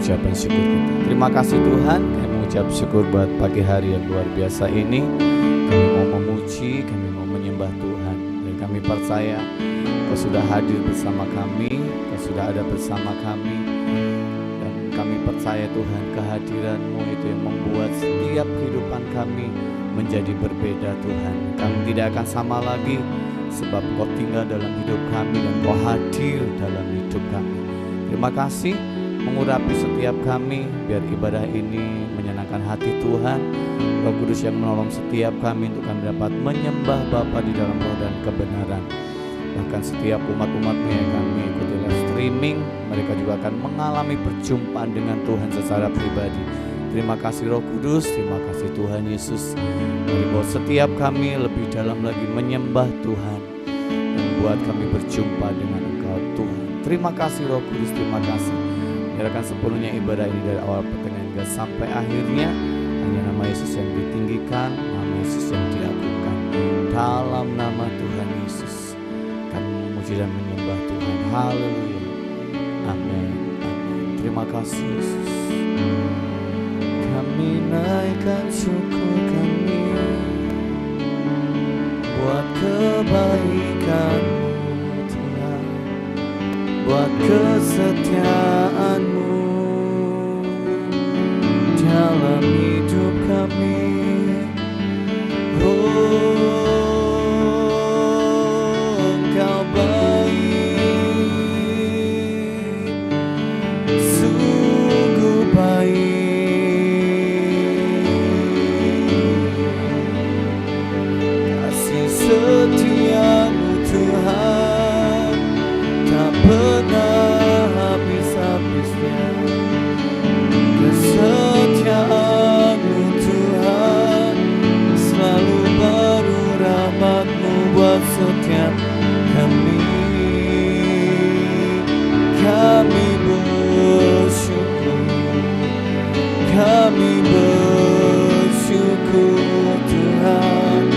ucapan syukur kita. Terima kasih Tuhan, kami mengucap syukur buat pagi hari yang luar biasa ini. Kami mau memuji, kami mau menyembah Tuhan. Dan kami percaya Kau sudah hadir bersama kami, Kau sudah ada bersama kami. Dan kami percaya Tuhan, kehadiran-Mu itu yang membuat setiap kehidupan kami menjadi berbeda Tuhan. Kami tidak akan sama lagi, sebab Kau tinggal dalam hidup kami dan Kau hadir dalam hidup kami. Terima kasih mengurapi setiap kami, biar ibadah ini menyenangkan hati Tuhan. Roh Kudus yang menolong setiap kami untuk kami dapat menyembah Bapa di dalam roh dan kebenaran. Bahkan setiap umat-umat-Mu yang kami ikuti live streaming, mereka juga akan mengalami perjumpaan dengan Tuhan secara pribadi. Terima kasih Roh Kudus, terima kasih Tuhan Yesus. Mari bawa setiap kami lebih dalam lagi menyembah Tuhan dan buat kami berjumpa dengan Engkau Tuhan. Terima kasih Roh Kudus, terima kasih. Biarkan sepenuhnya ibadah ini dari awal pertengahan hingga sampai akhirnya hanya nama Yesus yang ditinggikan, nama Yesus yang diagungkan. Dalam nama Tuhan Yesus kami memuji dan menyembah Tuhan. Haleluya. Amin. Amin. Terima kasih Yesus. Kami naikkan syukur kami buat kebaikan-Mu Tuhan, buat kesetiaan-Mu dalam hidup kami. Engkau baik, sungguh baik. Kasih setia-Mu Tuhan tak pernah habis-habisnya. Kesetiaan-Mu Tuhan selalu baru, rahmat-Mu buat setiap kami. Kami bersyukur, kami bersyukur Tuhan.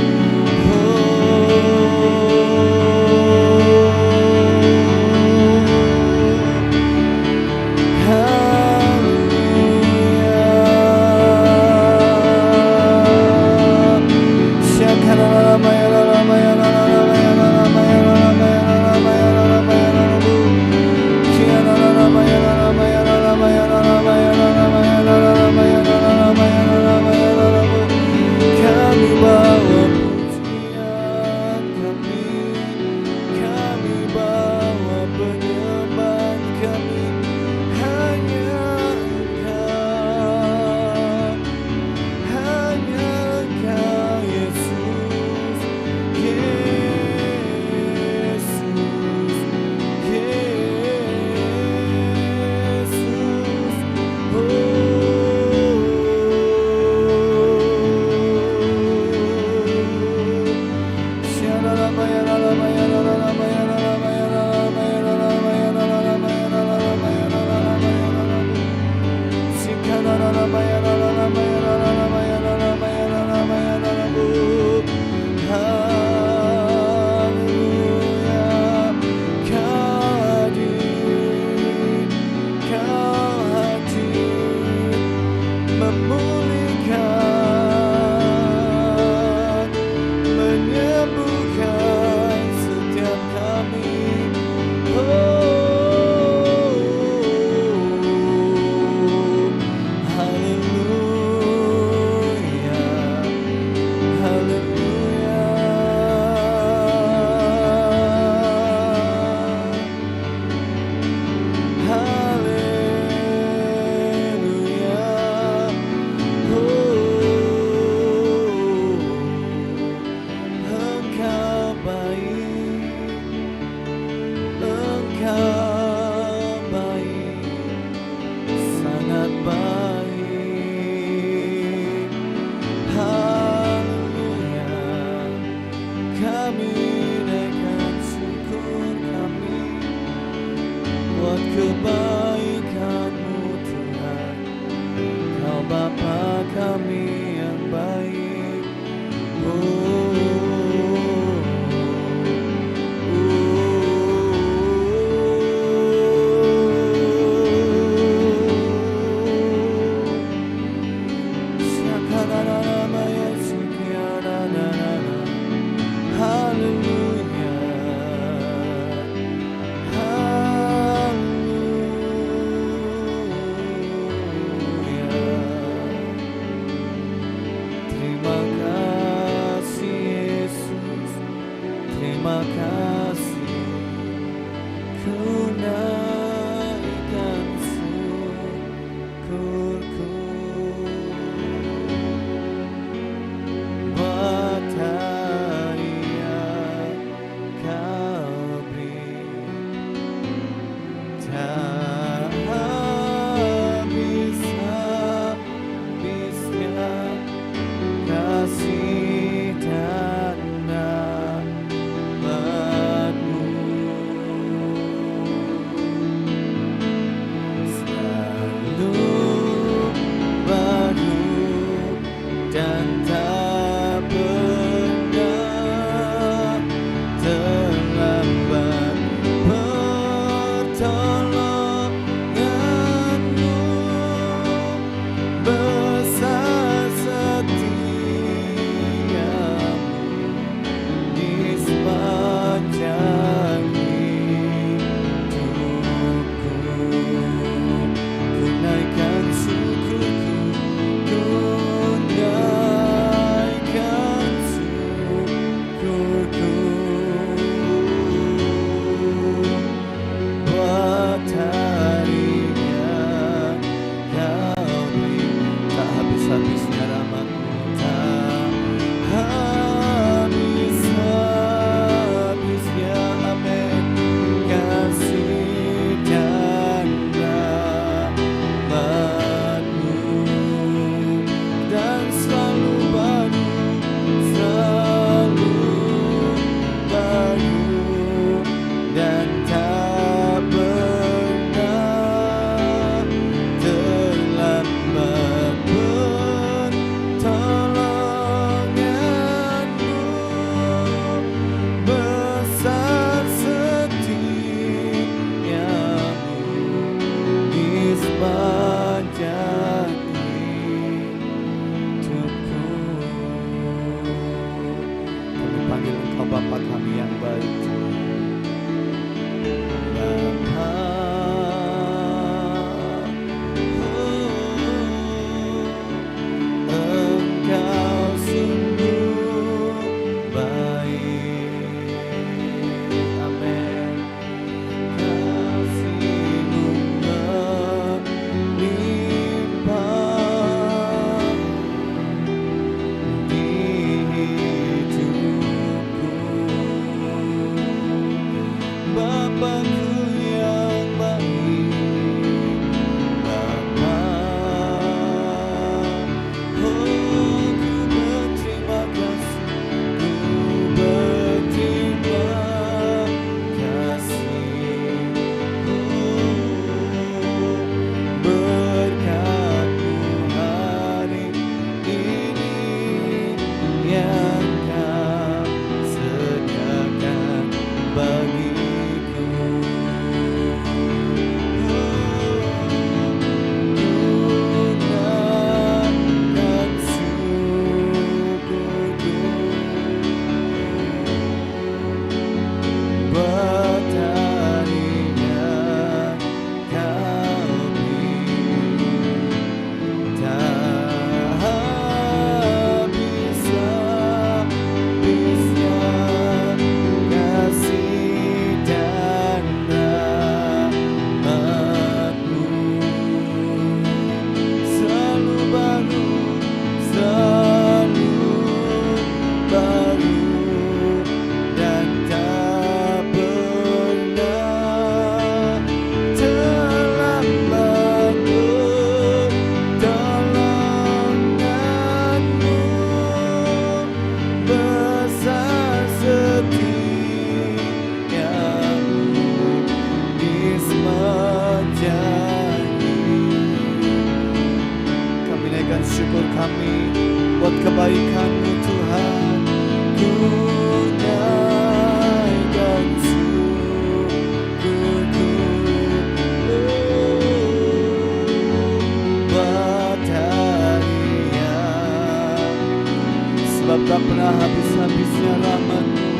pernah habis-habisnya rahmat-Mu,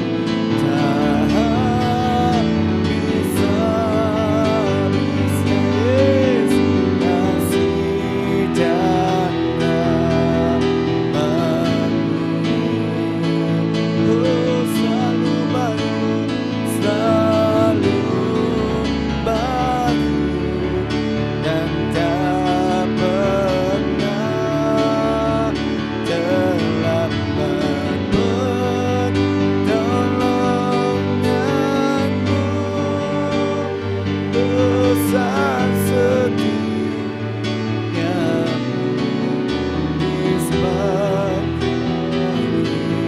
tak habis-habisnya Yesus kasih dan rahmat-Mu. Oh, selalu baru, selalu baru, dan tak pernah terlambat pertolongan-Mu. Besar setiamu di sebab hidupku.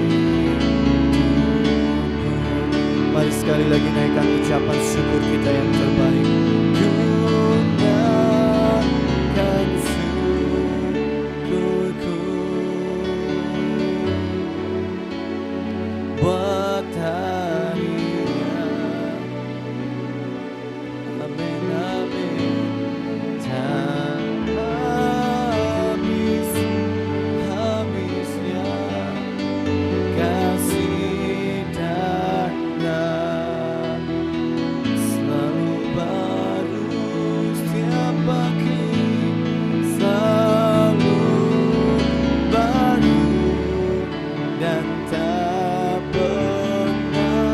Mari sekali lagi naikkan ucapan syukur kita yang terbaik. Gunakan syukurku buat harinya. Amin, amin. Tak habis-habisnya kasih dan selalu baru setiap pagi, selalu baru, dan tak pernah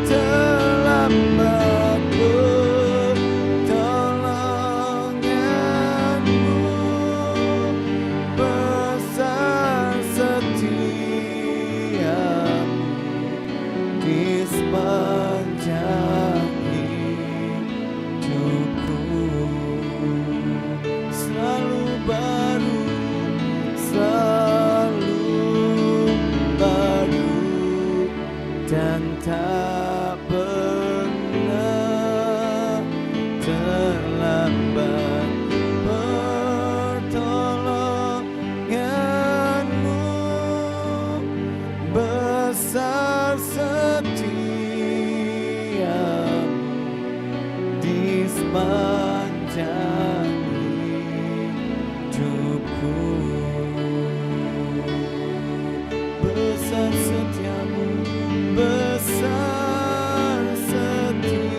terlambat pertolongan-Mu. Besar setiamu di sepanjang hidupku. Selalu baru, selalu baru, dan tak pernah terlambat pertolongan-Mu. Besar setiamu di sepanjang hidupku. Besar setiamu, besar setiamu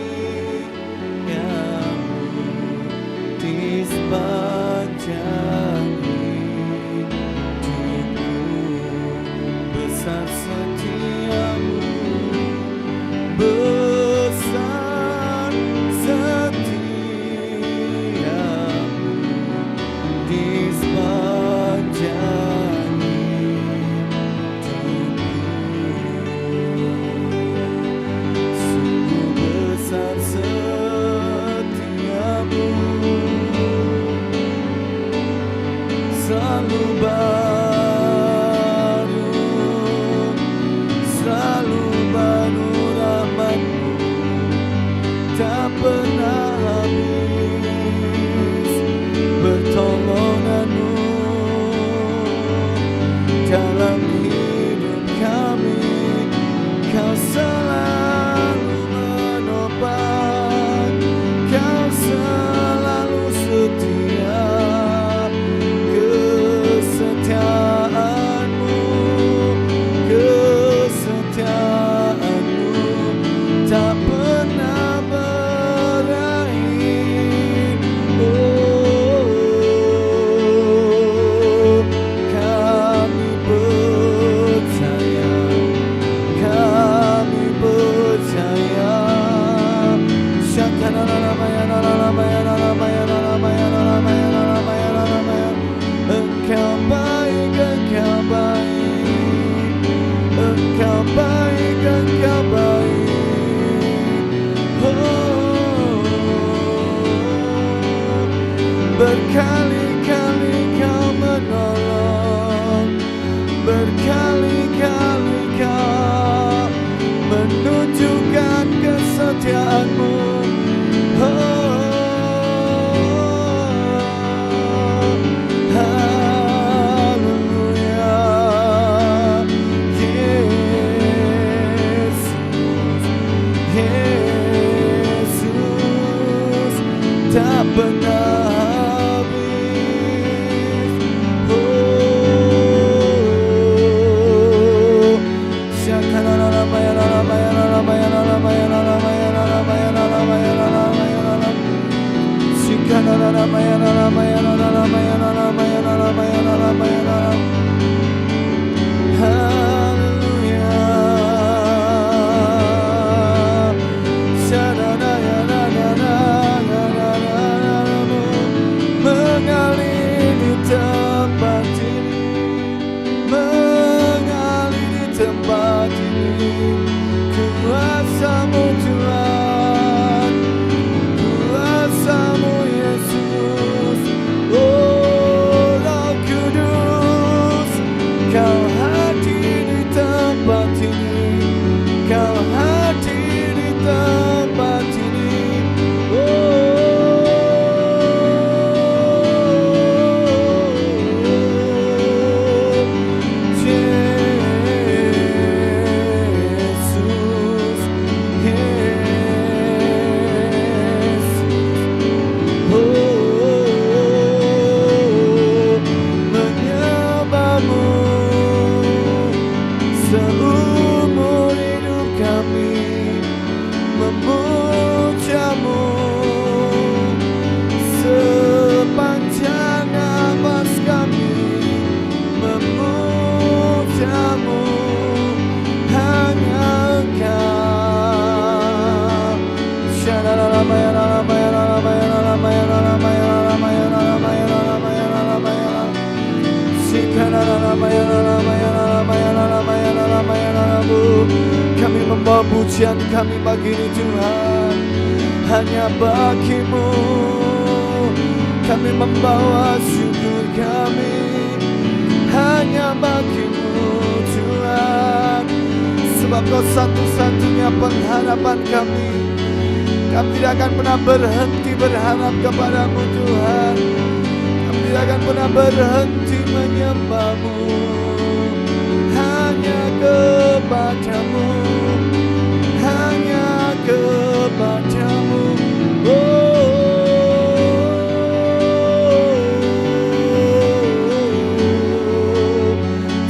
di sepanjang hidupku. Besar setiamu, besar setiamu di sepanjang hidupku. Sungguh besar setiamu, selalu baru, selalu baru rahmat-Mu, tak pernah habis pertolongan-Mu dalam hidup kami. Kau selalu menopang, Kau selalu setia. Kesetiaan-Mu, kesetiaan-Mu tak pernah berakhir. Oh, kami percaya, kami percaya. Engkau baik, Engkau baik, Engkau baik, Engkau baik. Oh, berkali-kali Kau menolong, berkali-kali Kau menunjukkan kesetiaan-Mu. Oh, haleluya, Yesus, Yesus tak pernah habis. Oh, mengalir di tempat ini, mengalir di tempat ini. Kuasa-Mu Tuhan, kuasa-Mu Yesus. Oh Roh Kudus, Kau hadir di tempat ini, Kau hadir di tempat ini. Seumur hidup kami memuja-Mu, sepanjang nafas kami memuja-Mu, hanya Engkau. Kami membawa pujian kami pagi ini Tuhan, hanya bagi-Mu. Kami membawa syukur kami hanya bagi-Mu Tuhan, sebab Kau satu-satunya pengharapan kami. Kami tidak akan pernah berhenti berharap kepada-Mu Tuhan. Kami tidak akan pernah berhenti menyembah-Mu, hanya kepada-Mu, hanya kepada-Mu.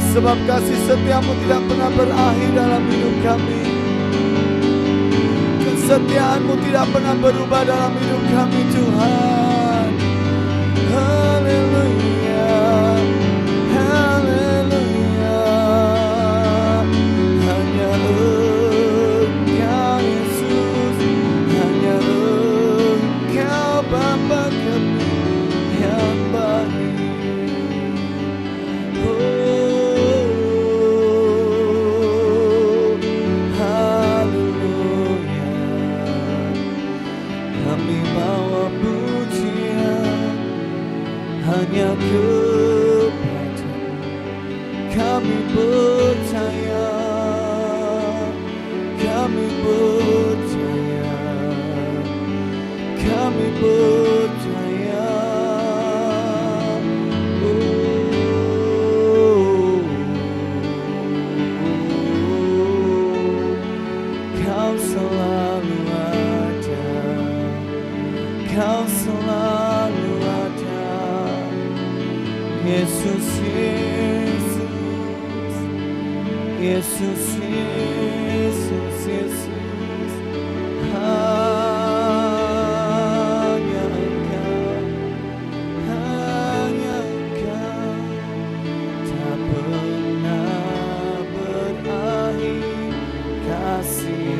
Sebab kasih setia-Mu tidak pernah berakhir dalam hidup kami. Kesetiaan-Mu tidak pernah berubah dalam hidup kami Tuhan. Haleluya, haleluya. Hanya Engkau Yesus, hanya Engkau Bapa kami yang baik. Haleluya. Kami bawa pujian hanya kepada-Mu. Kami percaya, kami percaya, kami percaya. Kau selalu ada, Kau selalu ada. Yesus, Yesus, Yesus, Yesus, Yesus. Hanya Engkau, hanya Engkau. Tak pernah berakhir kasih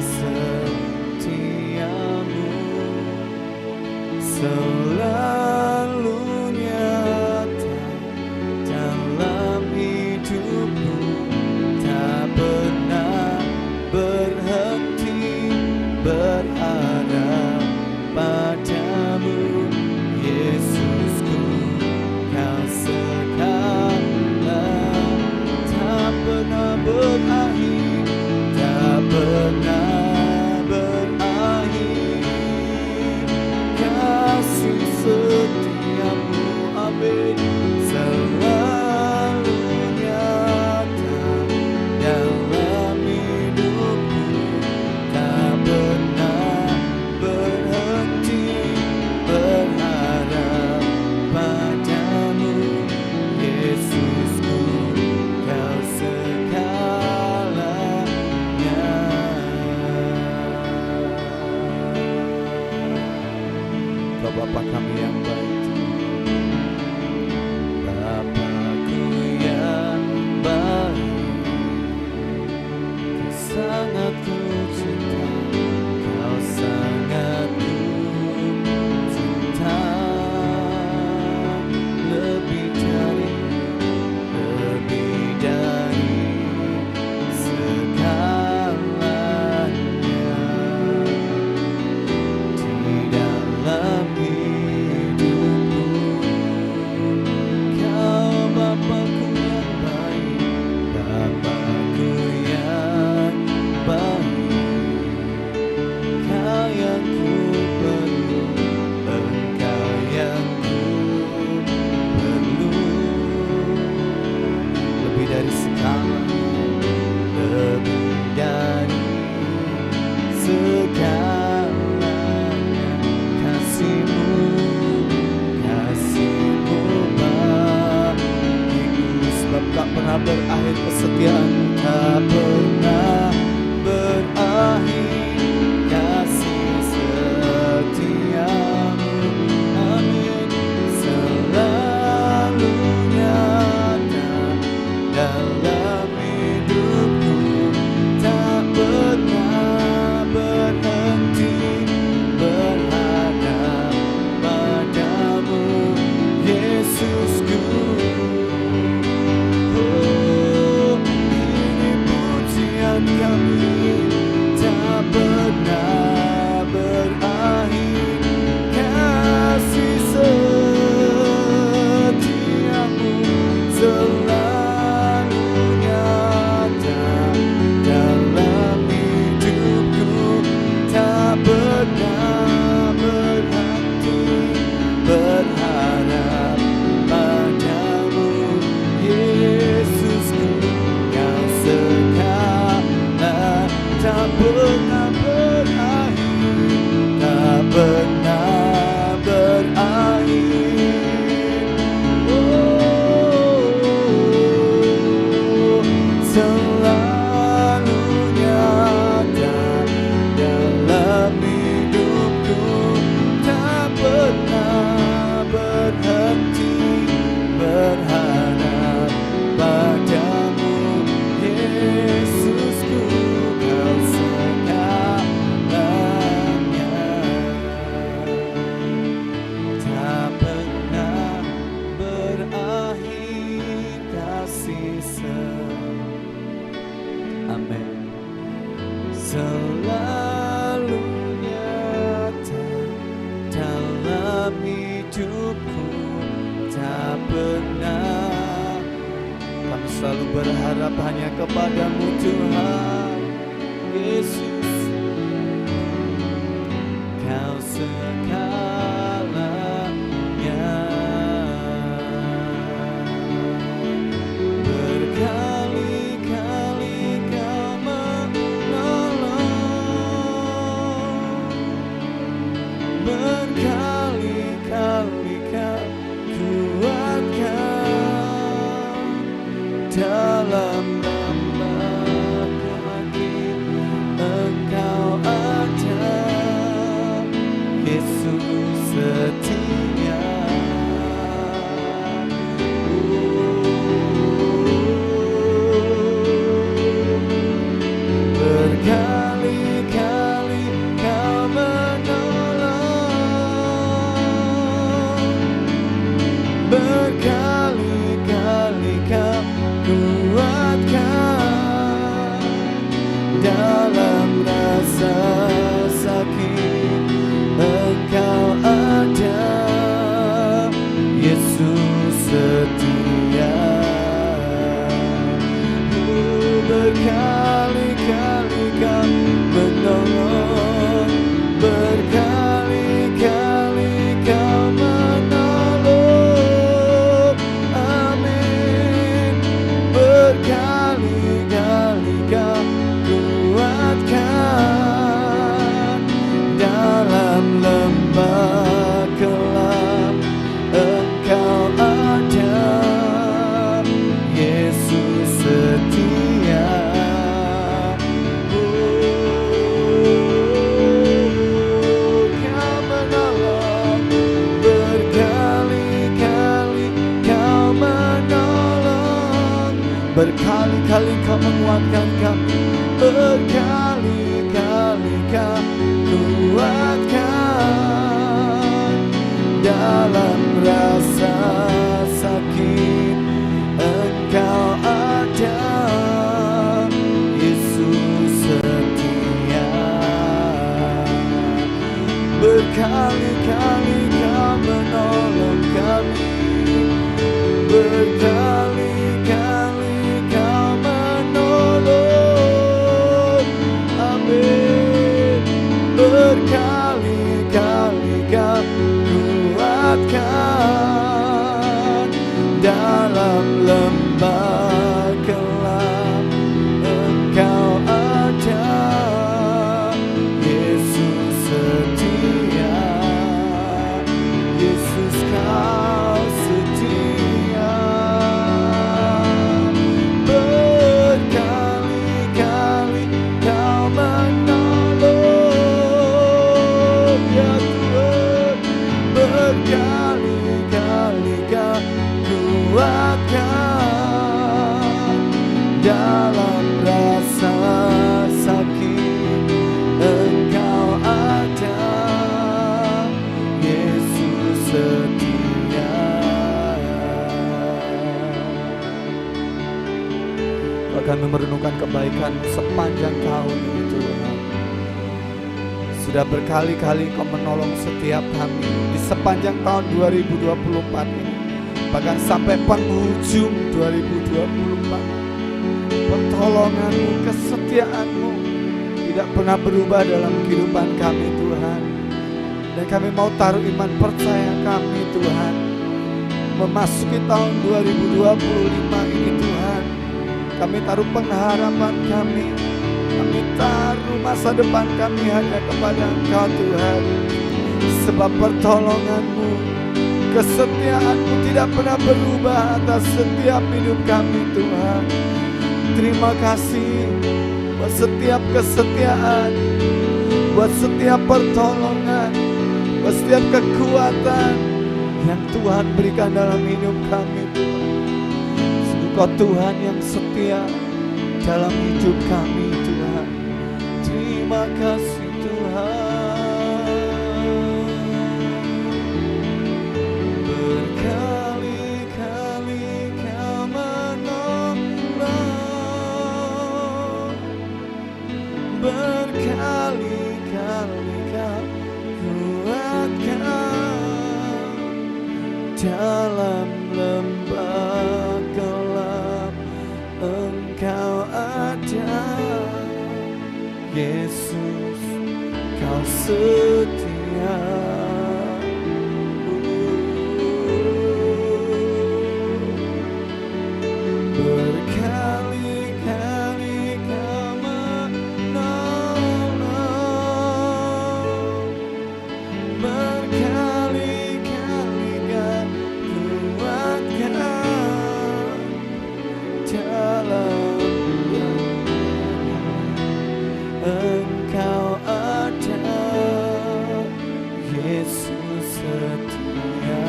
setia-Mu, selalu nyata dalam hidupku. Tak pernah berhenti berharap padamu, Yesusku. Kau sekarang tak pernah berakhir, tak pernah berakhir kasih Engkau Bapa kami yang baik, Bapakku yang baik, Kau sangat ku cinta, Kau sangat ku cinta, lebih dari segalanya. Di dalam hidupku, Kau Bapakku yang baik, Bapakku yang baik, Kau yang ku perlu, Engkau yang ku perlu, lebih dari segalanya, lebih dari segalanya. Kasih-Mu, Kasih-Mu bagiku, sebab tak pernah berakhir kesetiaan-Mu, tak pernah berakhir kasih setia-Mu. Amin. Selalu nyata dalam hidupku, tak pernah berhenti berharap padamu, Yesusku. Oh, ini pujian kami, tak pernah berakhir kasih setia-Mu, selalu nyata dalam hidupku, tak pernah berhenti berharap padamu, Yesusku. Kau segala, tak pernah berakhir, tak pernah berakhir. Oh, selalu nyata dalam hidupku, tak pernah berhenti berharap padamu, Yesusku. Kau segalanya, tak pernah berakhir kasih Amin. Selalu nyata dalam hidupku, tak pernah. Kami selalu berharap hanya kepada-Mu, Tuhan Yesus. Kau segalanya, berkali-kali Kau menolong, berkali-kali Kau kuatkan dalam lembah kaki, Engkau ada, Yesus setia. Berkali-kali Kau menolong, berkali-kali Kau kuatkan dalam rasa sakit, Engkau ada, Yesus setia. Berkali-kali Kau menolong, berkali-kali Kau menolong. Amin. Berkali-kali Kau kuatkan dalam lembah gelap, Engkau ada, berkali-kali Kau menguatkan kami, berkali-kali Kau kuatkan. Dalam rasa sakit Engkau ada, Yesus setia. Berkali-kali Kau menolong kami, berkali-kali Kau menolong. Amin. Berkali-kali Kau kuatkan. Dalam lembah gelap Engkau ada, Yesus setia. Yesus Kau setia. Berkali-kali Kau menolong, ya Tuhan. Berkali-kali Kau kuatkan. Dalam rasa sakit Engkau ada, Yesus setia. Kami merenungkan kebaikan sepanjang tahun ini Tuhan. Sudah berkali-kali Kau menolong setiap kami di sepanjang tahun 2024 ini, bahkan sampai penghujung 2024. Pertolongan-Mu, kesetiaan-Mu tidak pernah berubah dalam kehidupan kami Tuhan. Dan kami mau taruh iman percaya kami Tuhan, memasuki tahun 2025 ini Tuhan. Kami taruh pengharapan kami, kami taruh masa depan kami hanya kepada Engkau Tuhan. Sebab pertolongan-Mu, kesetiaan-Mu tidak pernah berubah atas setiap hidup kami Tuhan. Terima kasih buat setiap kesetiaan, buat setiap pertolongan, buat setiap kekuatan yang Tuhan berikan dalam hidup kami Tuhan. Kau Tuhan yang setia dalam hidup kami Tuhan. Terima kasih Tuhan. Berkali-kali Kau menolong, berkali-kali Kau kuatkan. Dalam lembah gelap Engkau ada, Yesus Kau setia. Berkali-kali Kau menolong, berkali-kali Kau kuatkan. Dalam Engkau ada, Yesus setia.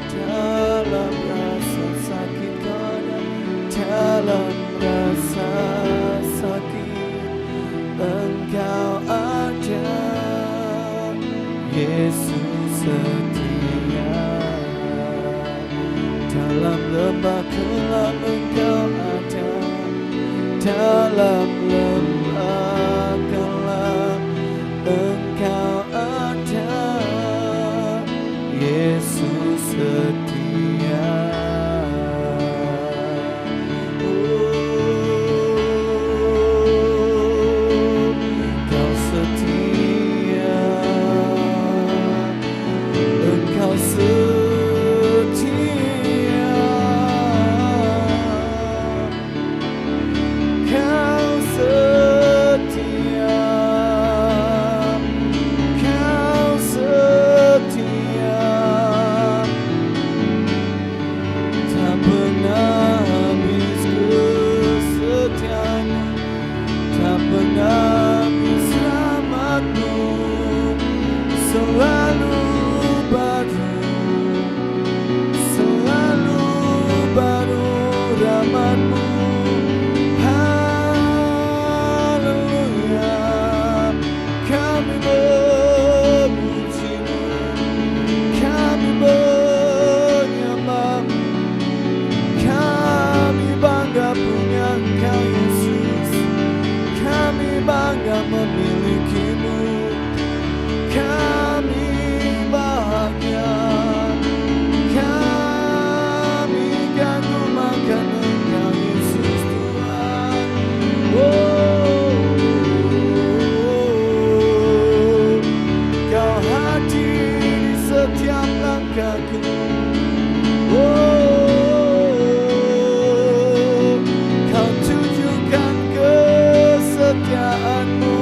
Dalam rasa sakit Kau ada, dalam rasa sakit Engkau ada, Yesus setia. Dalam lembah gelap Engkau ada, dalam lembah gelap Engkau ada, Yesus setia. Kau setia, Engkau setia. Kau langkahku. Kau tunjukkan kesetiaan-Mu,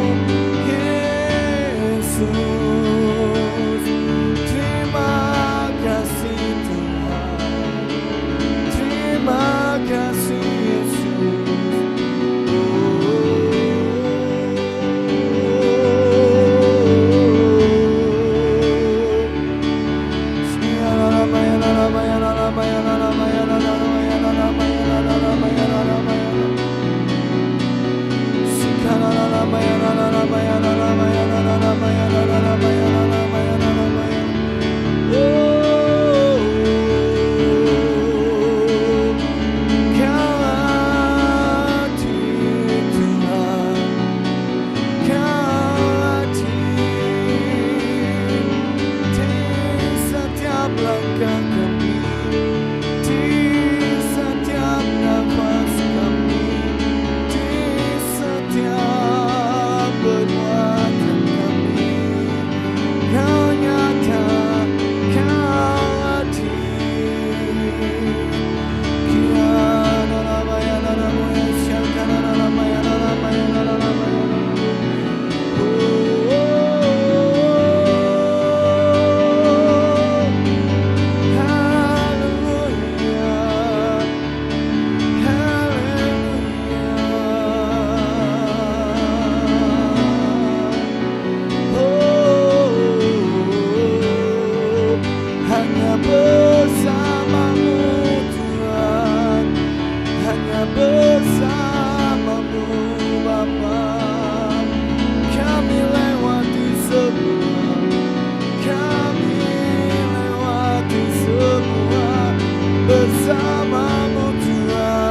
Yesus. Terima kasih Tuhan, terima kasih Yesus. Bersamamu Tuhan.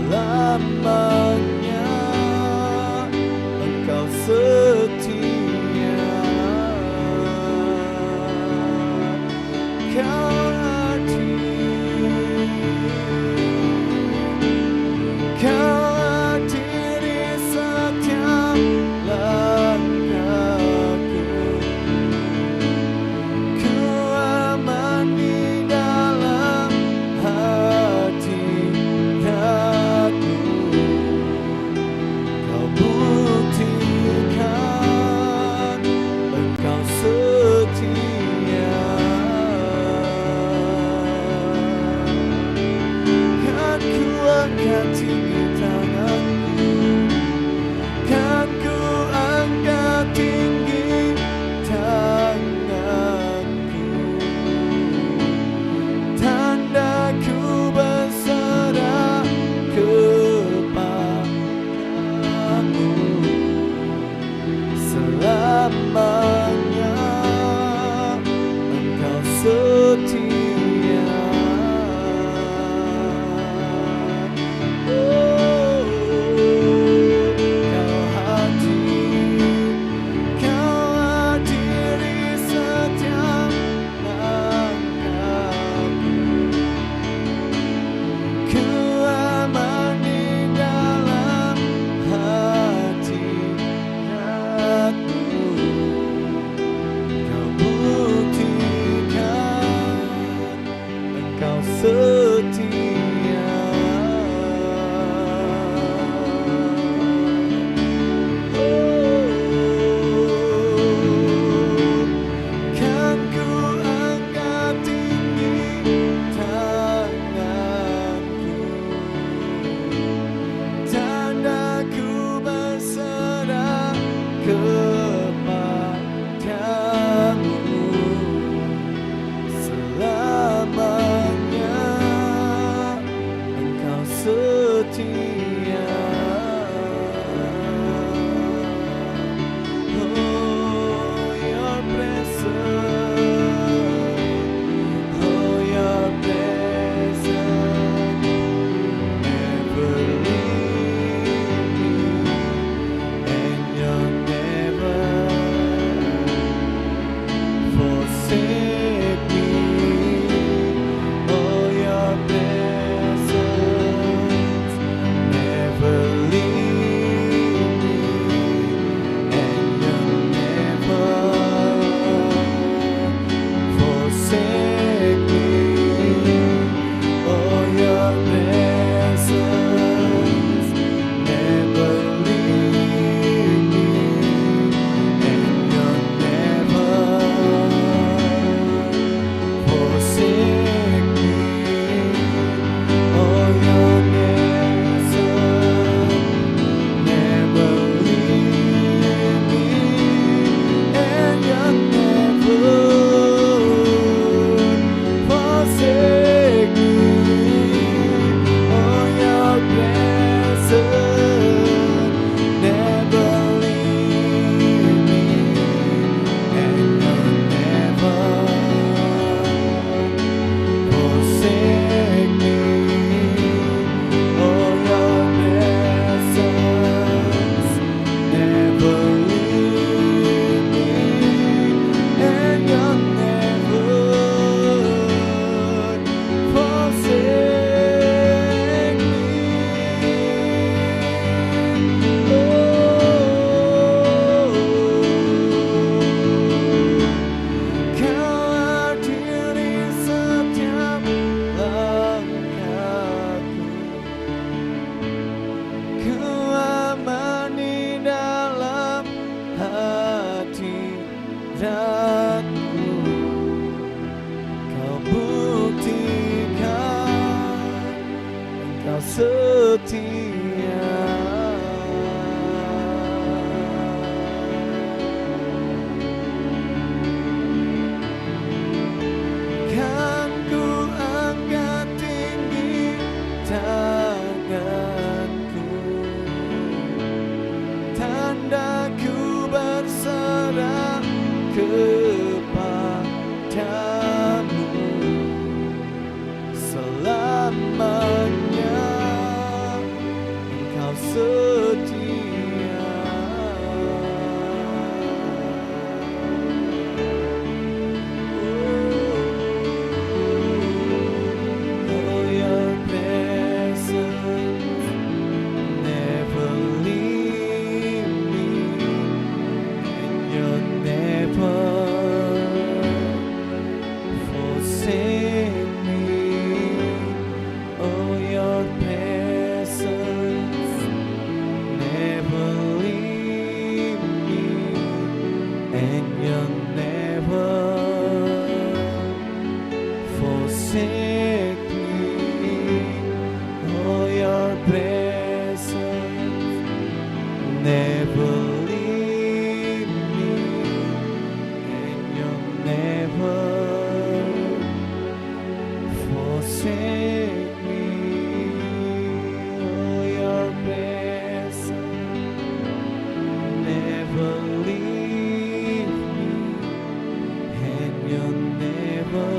selamanya Engkau setia, Kau adil. Engkau setia. Kan ku angkat tinggi tanganku, tanda ku berserah kepadamu. Selamanya Engkau setia. Oh, your presence, oh, your presence never leave me, and you'll never forsake me. Oh, your presence never leave me, and you'll never forsake me. Oh, your presence never leave me, and you'll never forsake me. Oh, your presence never leave me, and you'll never forsake me. Oh, your presence never leave me, and you'll never forsake me. Oh, your presence never leave me, and you'll never forsake me. Kau hadiri setiap langkahku, ku amani dalam hati danku. Kau buktikan Engkau setia. Kan ku angkat tinggi tanganku, tanda ku berserah kepadamu. Selamanya Engkau setia. Oh, your presence never leave me, and you'll never forsake me. Oh, your presence never leave me, and you'll never forsake me. Oh, your presence never leave me, and you'll never forsake me. Oh, your presence never leave me, and you'll never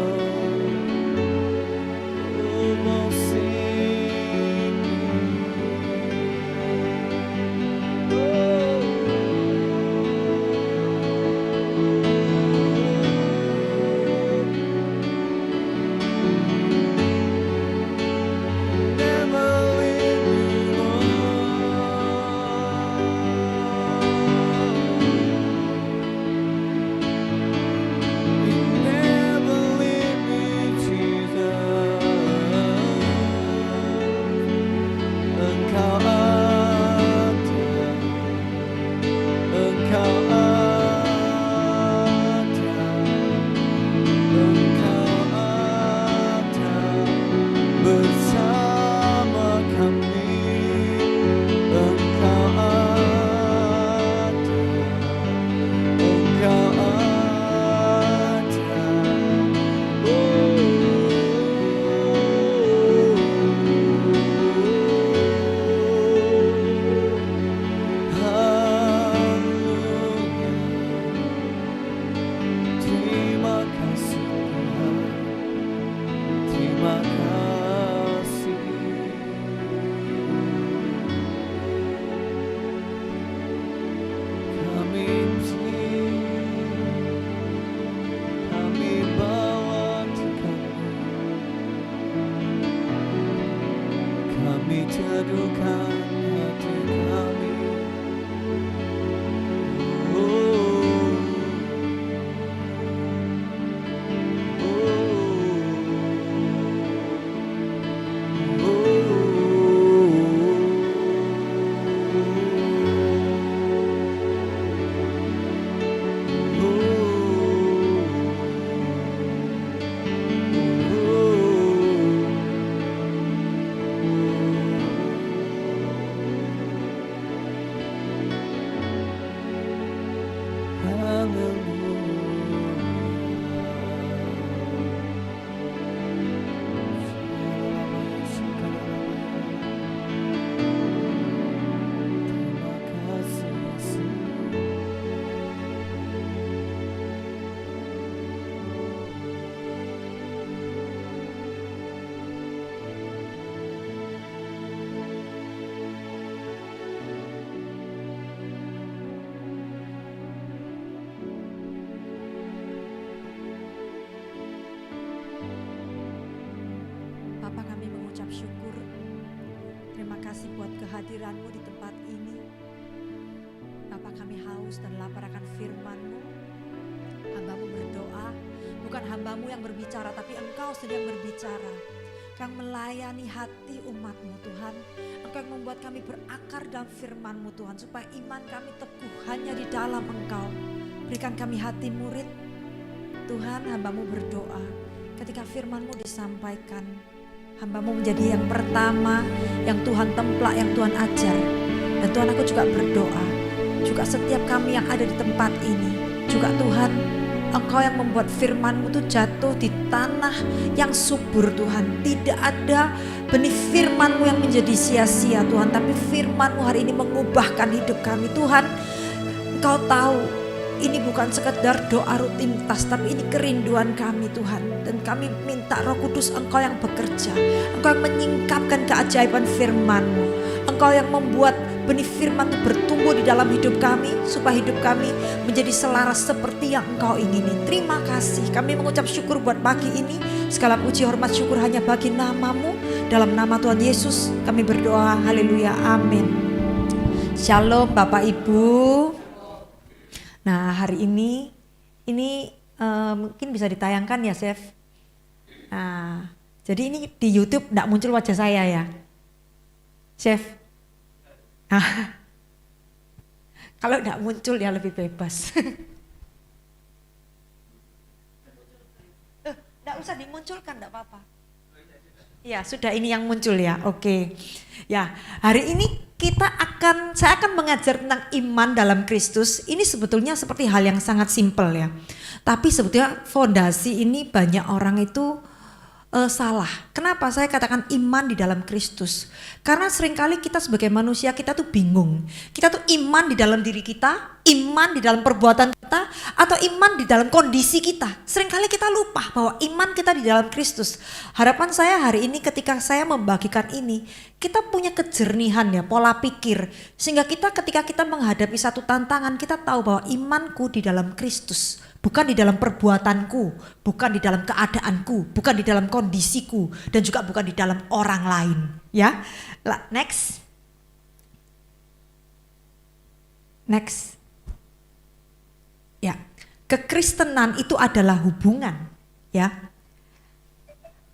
teduhkan hati kami. Bapa, kami mengucap syukur. Terima kasih buat kehadiran-Mu di tempat ini. Bapa, kami haus dan lapar akan firman-Mu. Hamba-Mu berdoa, bukan hamba-Mu yang berbicara, tapi Engkau sendiri yang berbicara. Kau melayani hati umat-Mu Tuhan. Engkau yang membuat kami berakar dalam firman-Mu Tuhan, supaya iman kami teguh hanya di dalam Engkau. Berikan kami hati murid. Tuhan, hamba-Mu berdoa, ketika firman-Mu disampaikan, hamba-Mu menjadi yang pertama, yang Tuhan templak, yang Tuhan ajar. Dan Tuhan, aku juga berdoa, juga setiap kami yang ada di tempat ini, juga Tuhan, Engkau yang membuat firman-Mu itu jatuh di tanah yang subur Tuhan. Tidak ada benih firman-Mu yang menjadi sia-sia Tuhan, tapi firman-Mu hari ini mengubahkan hidup kami Tuhan. Engkau tahu, ini bukan sekedar doa rutinitas, tapi ini kerinduan kami Tuhan. Dan kami minta Roh Kudus Engkau yang bekerja. Engkau yang menyingkapkan keajaiban firman-Mu. Engkau yang membuat benih firman itu bertumbuh di dalam hidup kami, supaya hidup kami menjadi selaras seperti yang Engkau ingini. Terima kasih. Kami mengucap syukur buat pagi ini. Segala puji hormat syukur hanya bagi nama-Mu. Dalam nama Tuhan Yesus kami berdoa. Haleluya. Amin. Shalom Bapak Ibu. Nah, hari ini mungkin bisa ditayangkan ya, Chef. Nah, jadi ini di YouTube enggak muncul wajah saya ya, Chef. Nah, kalau enggak muncul ya lebih bebas. Enggak usah dimunculkan, enggak apa-apa. Ya, sudah ini yang muncul ya. Oke. Ya, hari ini saya akan mengajar tentang iman dalam Kristus. Ini sebetulnya seperti hal yang sangat simpel ya. Tapi sebetulnya fondasi ini banyak orang itu salah. Kenapa saya katakan iman di dalam Kristus? Karena seringkali kita sebagai manusia kita tuh bingung. Kita tuh iman di dalam diri kita, iman di dalam perbuatan kita, atau iman di dalam kondisi kita. Seringkali kita lupa bahwa iman kita di dalam Kristus. Harapan saya hari ini ketika saya membagikan ini, kita punya kejernihan ya, pola pikir. Sehingga ketika kita menghadapi satu tantangan, kita tahu bahwa imanku di dalam Kristus. Bukan di dalam perbuatanku, bukan di dalam keadaanku, bukan di dalam kondisiku, dan juga bukan di dalam orang lain. Ya, next. Ya, kekristenan itu adalah hubungan. Ya,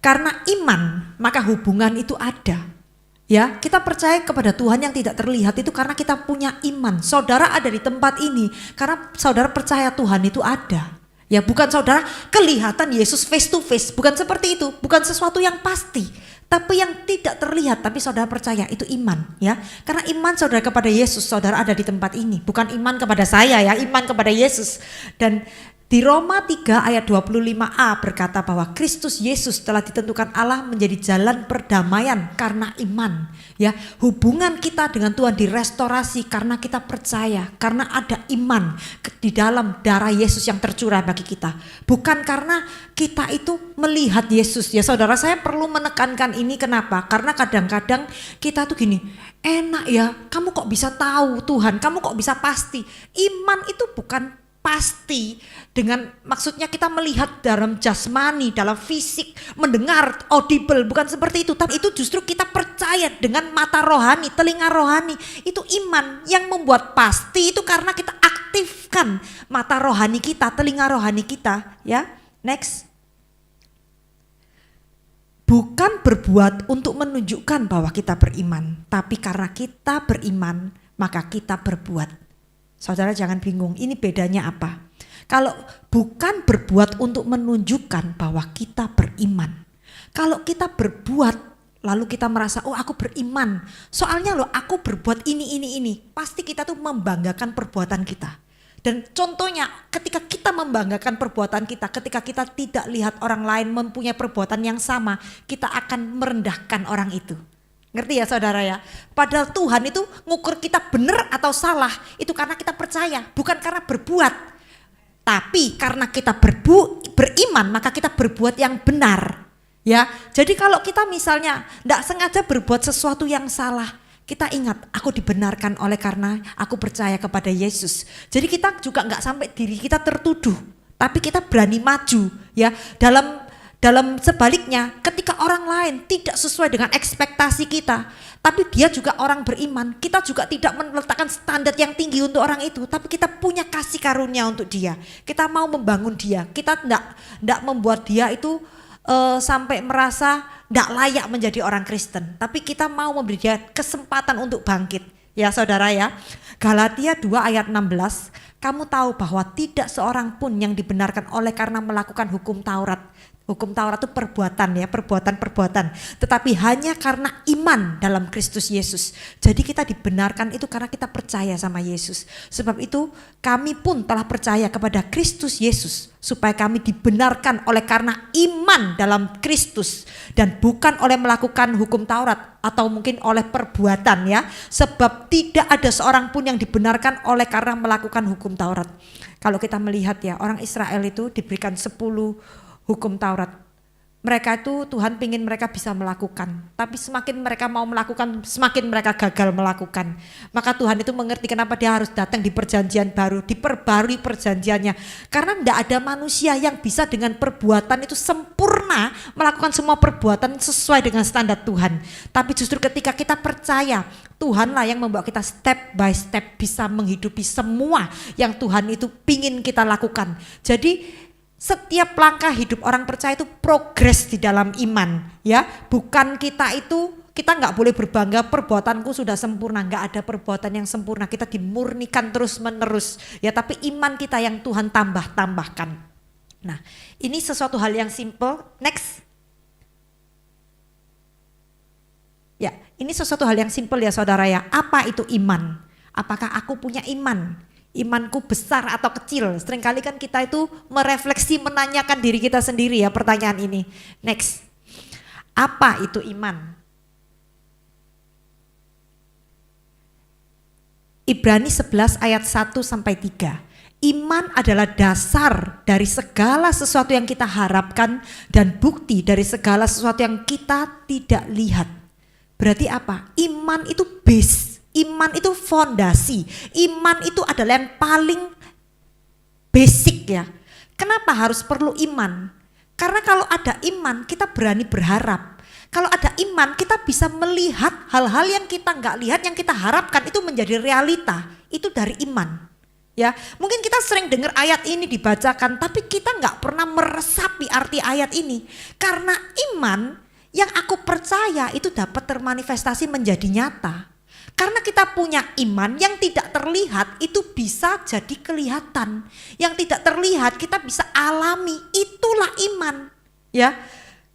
karena iman maka hubungan itu ada. Ya, kita percaya kepada Tuhan yang tidak terlihat itu karena kita punya iman. Saudara ada di tempat ini karena saudara percaya Tuhan itu ada. Ya, bukan saudara kelihatan Yesus face to face, bukan seperti itu, bukan sesuatu yang pasti, tapi yang tidak terlihat, tapi saudara percaya itu iman, ya. Karena iman saudara kepada Yesus, saudara ada di tempat ini, bukan iman kepada saya ya, iman kepada Yesus. Dan di Roma 3 ayat 25a berkata bahwa Kristus Yesus telah ditentukan Allah menjadi jalan perdamaian karena iman. Ya, hubungan kita dengan Tuhan direstorasi karena kita percaya, karena ada iman di dalam darah Yesus yang tercurah bagi kita. Bukan karena kita itu melihat Yesus. Ya saudara, saya perlu menekankan ini kenapa? Karena kadang-kadang kita tuh gini, enak ya, kamu kok bisa tahu Tuhan, kamu kok bisa pasti. Iman itu bukan pasti, dengan maksudnya kita melihat dalam jasmani, dalam fisik, mendengar audible, bukan seperti itu, tapi itu justru kita percaya dengan mata rohani, telinga rohani. Itu iman yang membuat pasti itu karena kita aktifkan mata rohani kita, telinga rohani kita, ya. Next. Bukan berbuat untuk menunjukkan bahwa kita beriman, tapi karena kita beriman, maka kita berbuat. Saudara jangan bingung, ini bedanya apa? Kalau bukan berbuat untuk menunjukkan bahwa kita beriman. Kalau kita berbuat, lalu kita merasa, oh aku beriman. Soalnya loh aku berbuat ini. Pasti kita tuh membanggakan perbuatan kita. Dan contohnya ketika kita membanggakan perbuatan kita, ketika kita tidak lihat orang lain mempunyai perbuatan yang sama, kita akan merendahkan orang itu. Ngerti ya saudara ya? Padahal Tuhan itu ngukur kita benar atau salah, itu karena kita percaya, bukan karena berbuat. Tapi karena kita beriman, maka kita berbuat yang benar. Ya, jadi kalau kita misalnya tidak sengaja berbuat sesuatu yang salah, kita ingat, aku dibenarkan oleh karena aku percaya kepada Yesus. Jadi kita juga nggak sampai diri kita tertuduh, tapi kita berani maju. Ya, dalam sebaliknya, ketika orang lain tidak sesuai dengan ekspektasi kita, tapi dia juga orang beriman, kita juga tidak meletakkan standar yang tinggi untuk orang itu, tapi kita punya kasih karunia untuk dia. Kita mau membangun dia, kita tidak membuat dia itu sampai merasa tidak layak menjadi orang Kristen, tapi kita mau memberi dia kesempatan untuk bangkit. Ya saudara ya, Galatia 2 ayat 16, kamu tahu bahwa tidak seorang pun yang dibenarkan oleh karena melakukan hukum Taurat. Hukum Taurat itu perbuatan ya, perbuatan. Tetapi hanya karena iman dalam Kristus Yesus. Jadi kita dibenarkan itu karena kita percaya sama Yesus. Sebab itu kami pun telah percaya kepada Kristus Yesus. Supaya kami dibenarkan oleh karena iman dalam Kristus. Dan bukan oleh melakukan hukum Taurat atau mungkin oleh perbuatan ya. Sebab tidak ada seorang pun yang dibenarkan oleh karena melakukan hukum Taurat. Kalau kita melihat ya, orang Israel itu diberikan 10 hukum Taurat. Mereka itu Tuhan ingin mereka bisa melakukan, tapi semakin mereka mau melakukan, semakin mereka gagal melakukan. Maka Tuhan itu mengerti kenapa dia harus datang di perjanjian baru, diperbarui perjanjiannya. Karena tidak ada manusia yang bisa dengan perbuatan itu sempurna melakukan semua perbuatan sesuai dengan standar Tuhan. Tapi justru ketika kita percaya, Tuhanlah yang membawa kita step by step bisa menghidupi semua yang Tuhan itu pingin kita lakukan. Jadi setiap langkah hidup orang percaya itu progres di dalam iman ya. Bukan kita nggak boleh berbangga perbuatanku sudah sempurna, nggak ada perbuatan yang sempurna, kita dimurnikan terus menerus ya, tapi iman kita yang Tuhan tambahkan. Nah ini sesuatu hal yang simple. Next ya, ini sesuatu hal yang simple ya saudara ya. Apa itu iman? Apakah aku punya iman? Imanku besar atau kecil? Seringkali kan kita itu merefleksi, menanyakan diri kita sendiri ya pertanyaan ini. Next, apa itu iman? Ibrani 11 ayat 1-3. Iman adalah dasar dari segala sesuatu yang kita harapkan dan bukti dari segala sesuatu yang kita tidak lihat. Berarti apa? Iman itu base. Iman itu fondasi, iman itu adalah yang paling basic ya. Kenapa harus perlu iman? Karena kalau ada iman kita berani berharap. Kalau ada iman kita bisa melihat hal-hal yang kita nggak lihat, yang kita harapkan itu menjadi realita. Itu dari iman. Ya, mungkin kita sering dengar ayat ini dibacakan, tapi kita nggak pernah meresapi arti ayat ini. Karena iman yang aku percaya itu dapat termanifestasi menjadi nyata. Karena kita punya iman yang tidak terlihat itu bisa jadi kelihatan. Yang tidak terlihat kita bisa alami, itulah iman. Ya.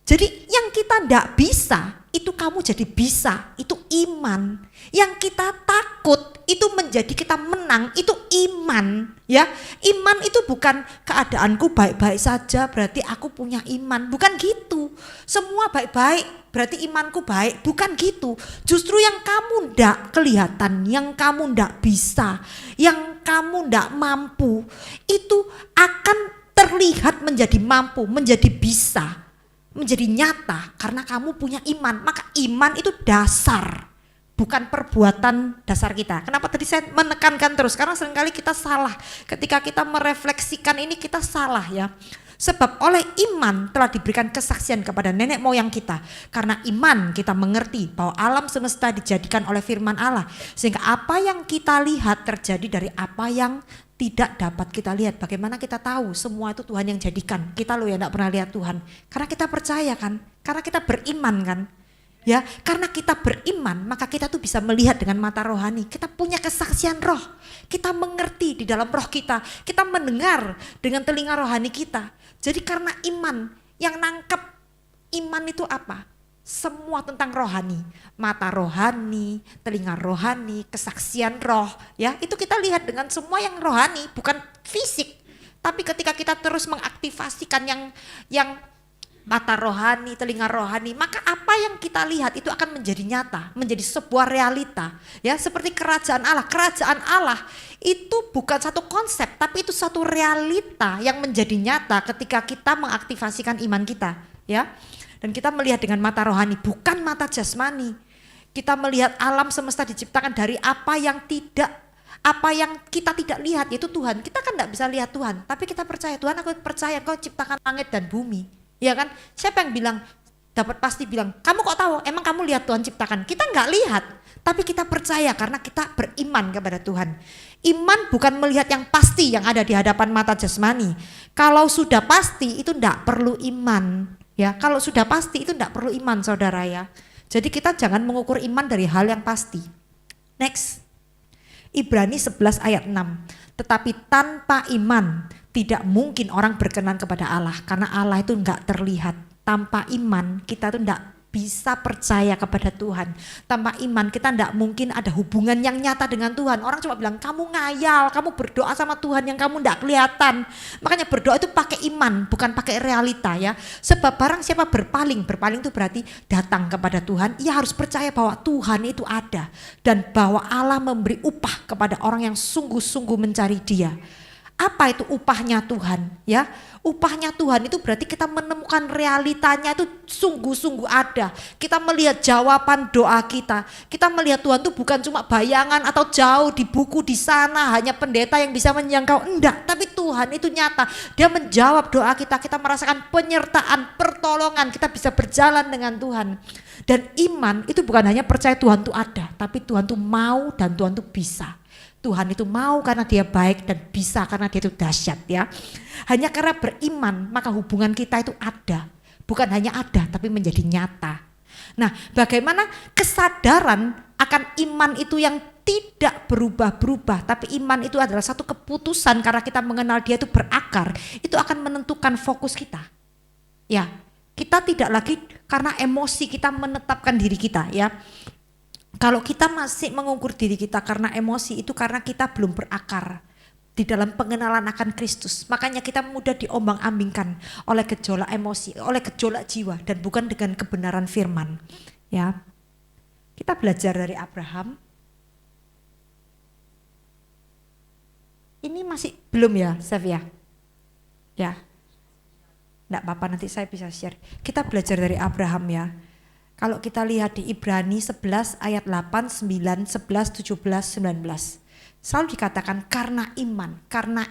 Jadi yang kita tidak bisa itu kamu jadi bisa, itu iman. Yang kita takut itu menjadi kita menang, itu iman. Ya, iman itu bukan keadaanku baik-baik saja berarti aku punya iman, bukan gitu. Semua baik-baik berarti imanku baik, bukan gitu. Justru yang kamu ndak kelihatan, yang kamu ndak bisa, yang kamu ndak mampu, itu akan terlihat menjadi mampu, menjadi bisa, menjadi nyata karena kamu punya iman. Maka iman itu dasar, bukan perbuatan dasar kita. Kenapa tadi saya menekankan terus? Karena seringkali kita salah. Ketika kita merefleksikan ini kita salah ya. Sebab oleh iman telah diberikan kesaksian kepada nenek moyang kita. Karena iman kita mengerti bahwa alam semesta dijadikan oleh firman Allah. Sehingga apa yang kita lihat terjadi dari apa yang tidak dapat kita lihat. Bagaimana kita tahu semua itu Tuhan yang jadikan. Kita loh yang tidak pernah lihat Tuhan. Karena kita percaya kan. Karena kita beriman kan. Ya, karena kita beriman maka kita tuh bisa melihat dengan mata rohani. Kita punya kesaksian roh. Kita mengerti di dalam roh kita. Kita mendengar dengan telinga rohani kita. Jadi karena iman yang nangkep iman itu apa? Semua tentang rohani, mata rohani, telinga rohani, kesaksian roh, ya itu kita lihat dengan semua yang rohani, bukan fisik. Tapi ketika kita terus mengaktifasikan yang mata rohani, telinga rohani, maka apa yang kita lihat itu akan menjadi nyata, menjadi sebuah realita. Ya, seperti kerajaan Allah. Kerajaan Allah itu bukan satu konsep, tapi itu satu realita yang menjadi nyata ketika kita mengaktifasikan iman kita, ya. Dan kita melihat dengan mata rohani, bukan mata jasmani. Kita melihat alam semesta diciptakan dari apa yang kita tidak lihat, yaitu Tuhan. Kita kan tidak bisa lihat Tuhan, tapi kita percaya Tuhan, aku percaya Kau ciptakan langit dan bumi. Ya kan? Siapa yang bilang, dapat pasti bilang, kamu kok tahu? Emang kamu lihat Tuhan ciptakan? Kita nggak lihat, tapi kita percaya karena kita beriman kepada Tuhan. Iman bukan melihat yang pasti yang ada di hadapan mata jasmani. Kalau sudah pasti itu enggak perlu iman. Ya, kalau sudah pasti itu enggak perlu iman, saudara ya. Jadi kita jangan mengukur iman dari hal yang pasti. Next. Ibrani 11 ayat 6. Tetapi tanpa iman tidak mungkin orang berkenan kepada Allah, karena Allah itu enggak terlihat. Tanpa iman kita tuh enggak bisa percaya kepada Tuhan. Tanpa iman kita enggak mungkin ada hubungan yang nyata dengan Tuhan. Orang cuma bilang kamu ngayal, kamu berdoa sama Tuhan yang kamu enggak kelihatan. Makanya berdoa itu pakai iman, bukan pakai realita ya. Sebab barang siapa berpaling itu berarti datang kepada Tuhan. Ia harus percaya bahwa Tuhan itu ada dan bahwa Allah memberi upah kepada orang yang sungguh-sungguh mencari Dia. Apa itu upahnya Tuhan? Ya, upahnya Tuhan itu berarti kita menemukan realitanya itu sungguh-sungguh ada. Kita melihat jawaban doa kita. Kita melihat Tuhan itu bukan cuma bayangan atau jauh di buku di sana, hanya pendeta yang bisa menjangkau. Enggak, tapi Tuhan itu nyata. Dia menjawab doa kita. Kita merasakan penyertaan, pertolongan. Kita bisa berjalan dengan Tuhan. Dan iman itu bukan hanya percaya Tuhan itu ada, tapi Tuhan itu mau dan Tuhan itu bisa. Tuhan itu mau karena Dia baik dan bisa karena Dia itu dahsyat ya. Hanya karena beriman maka hubungan kita itu ada. Bukan hanya ada tapi menjadi nyata. Nah, bagaimana kesadaran akan iman itu yang tidak berubah-berubah, tapi iman itu adalah satu keputusan karena kita mengenal Dia itu berakar, itu akan menentukan fokus kita. Ya, kita tidak lagi karena emosi kita menetapkan diri kita ya. Kalau kita masih mengukur diri kita karena emosi, itu karena kita belum berakar di dalam pengenalan akan Kristus. Makanya kita mudah diombang-ambingkan oleh gejolak emosi, oleh gejolak jiwa, dan bukan dengan kebenaran firman. Ya, kita belajar dari Abraham. Ini masih belum ya, Chef ya? Ya, enggak apa-apa, nanti saya bisa share. Kita belajar dari Abraham ya. Kalau kita lihat di Ibrani 11 ayat 8, 9, 11, 17, 19. Selalu dikatakan karena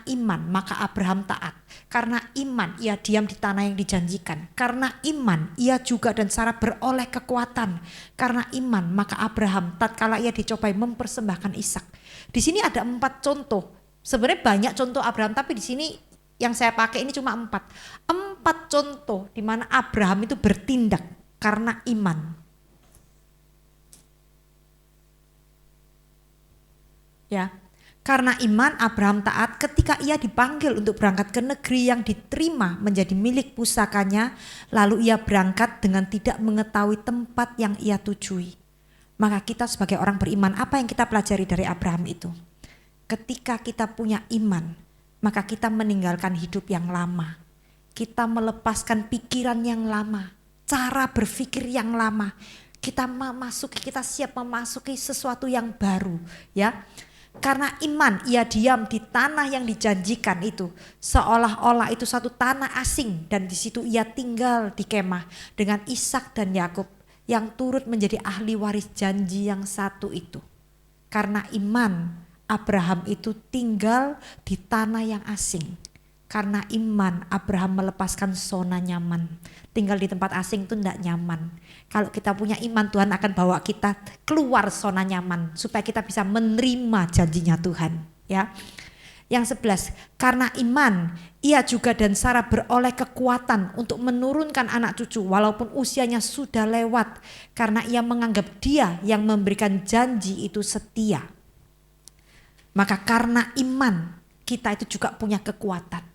iman maka Abraham taat. Karena iman ia diam di tanah yang dijanjikan. Karena iman ia juga dan Sarah beroleh kekuatan. Karena iman maka Abraham tatkala ia dicobai mempersembahkan Ishak. Di sini ada 4 contoh. Sebenarnya banyak contoh Abraham, tapi di sini yang saya pakai ini cuma 4. 4 contoh di mana Abraham itu bertindak karena iman. Ya, karena iman Abraham taat ketika ia dipanggil untuk berangkat ke negeri yang diterima menjadi milik pusakanya, lalu ia berangkat dengan tidak mengetahui tempat yang ia tujui. Maka kita sebagai orang beriman, apa yang kita pelajari dari Abraham itu? Ketika kita punya iman, maka kita meninggalkan hidup yang lama. Kita melepaskan pikiran yang lama, cara berpikir yang lama. Kita siap memasuki sesuatu yang baru ya. Karena iman ia diam di tanah yang dijanjikan itu, seolah-olah itu satu tanah asing, dan di situ ia tinggal di kemah dengan Ishak dan Yakub. yang turut menjadi ahli waris janji yang satu itu. Karena iman, Abraham itu tinggal di tanah yang asing. Karena iman, Abraham melepaskan zona nyaman. Tinggal di tempat asing itu tidak nyaman. Kalau kita punya iman, Tuhan akan bawa kita keluar zona nyaman supaya kita bisa menerima janjinya Tuhan. Ya. Yang 11, karena iman, ia juga dan Sarah beroleh kekuatan untuk menurunkan anak cucu walaupun usianya sudah lewat. Karena ia menganggap dia yang memberikan janji itu setia. Maka karena iman, kita itu juga punya kekuatan.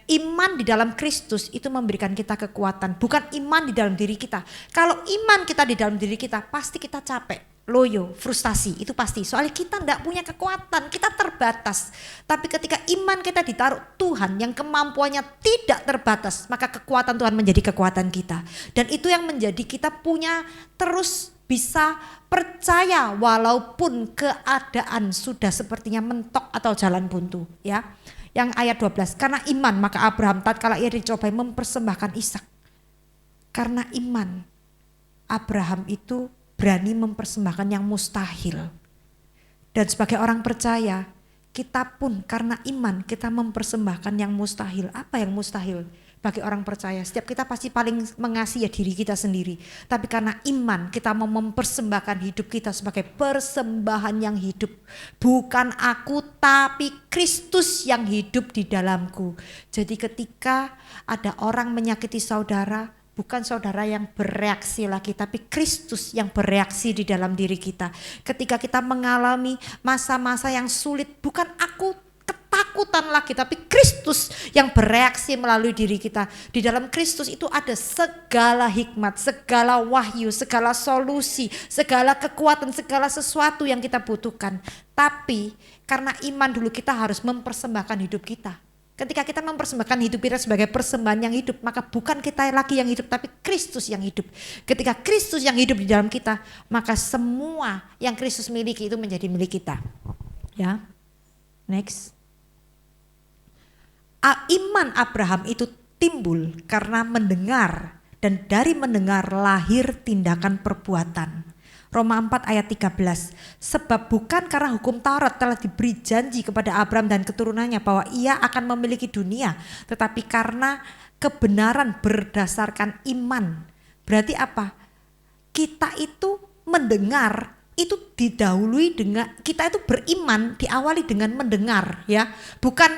Iman di dalam Kristus itu memberikan kita kekuatan, bukan iman di dalam diri kita. Kalau iman kita di dalam diri kita, pasti kita capek, loyo, frustasi, itu pasti. Soalnya kita tidak punya kekuatan, kita terbatas. Tapi ketika iman kita ditaruh Tuhan yang kemampuannya tidak terbatas, maka kekuatan Tuhan menjadi kekuatan kita. Dan itu yang menjadi kita punya terus bisa percaya walaupun keadaan sudah sepertinya mentok atau jalan buntu, ya. Yang ayat 12, karena iman maka Abraham tatkala ia dicobai mempersembahkan Ishak. Karena iman Abraham itu berani mempersembahkan yang mustahil. Dan sebagai orang percaya, kita pun karena iman kita mempersembahkan yang mustahil. Apa yang mustahil? Bagi orang percaya, setiap kita pasti paling mengasihi diri kita sendiri. Tapi karena iman kita mau mempersembahkan hidup kita sebagai persembahan yang hidup. Bukan aku tapi Kristus yang hidup di dalamku. Jadi ketika ada orang menyakiti saudara, bukan saudara yang bereaksi lagi, tapi Kristus yang bereaksi di dalam diri kita. Ketika kita mengalami masa-masa yang sulit, bukan aku ketakutan lagi, tapi Kristus yang bereaksi melalui diri kita. Di dalam Kristus itu ada segala hikmat, segala wahyu, segala solusi, segala kekuatan, segala sesuatu yang kita butuhkan. Tapi karena iman dulu kita harus mempersembahkan hidup kita. Ketika kita mempersembahkan hidup kita sebagai persembahan yang hidup, maka bukan kita lagi yang hidup, tapi Kristus yang hidup. Ketika Kristus yang hidup di dalam kita, maka semua yang Kristus miliki itu menjadi milik kita. Ya, next. Iman Abraham itu timbul karena mendengar, dan dari mendengar lahir tindakan perbuatan. Roma 4 ayat 13, sebab bukan karena hukum Taurat telah diberi janji kepada Abraham dan keturunannya bahwa ia akan memiliki dunia, tetapi karena kebenaran berdasarkan iman. Berarti apa? Kita itu mendengar, itu didahului dengan, kita itu beriman diawali dengan mendengar, ya. Bukan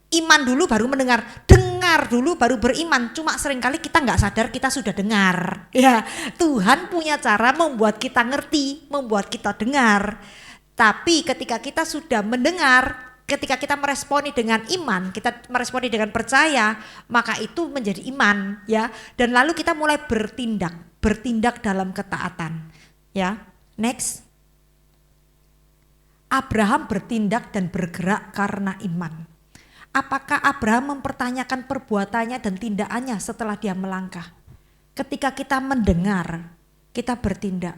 iman dulu baru mendengar, dengar dulu baru beriman. Cuma seringkali kita nggak sadar kita sudah dengar, ya. Tuhan punya cara membuat kita ngerti, membuat kita dengar. Tapi ketika kita sudah mendengar, ketika kita meresponi dengan iman, kita meresponi dengan percaya, maka itu menjadi iman, ya. Dan lalu kita mulai bertindak dalam ketaatan, ya. Next. Abraham bertindak dan bergerak karena iman. Apakah Abraham mempertanyakan perbuatannya dan tindakannya setelah dia melangkah? Ketika kita mendengar, kita bertindak.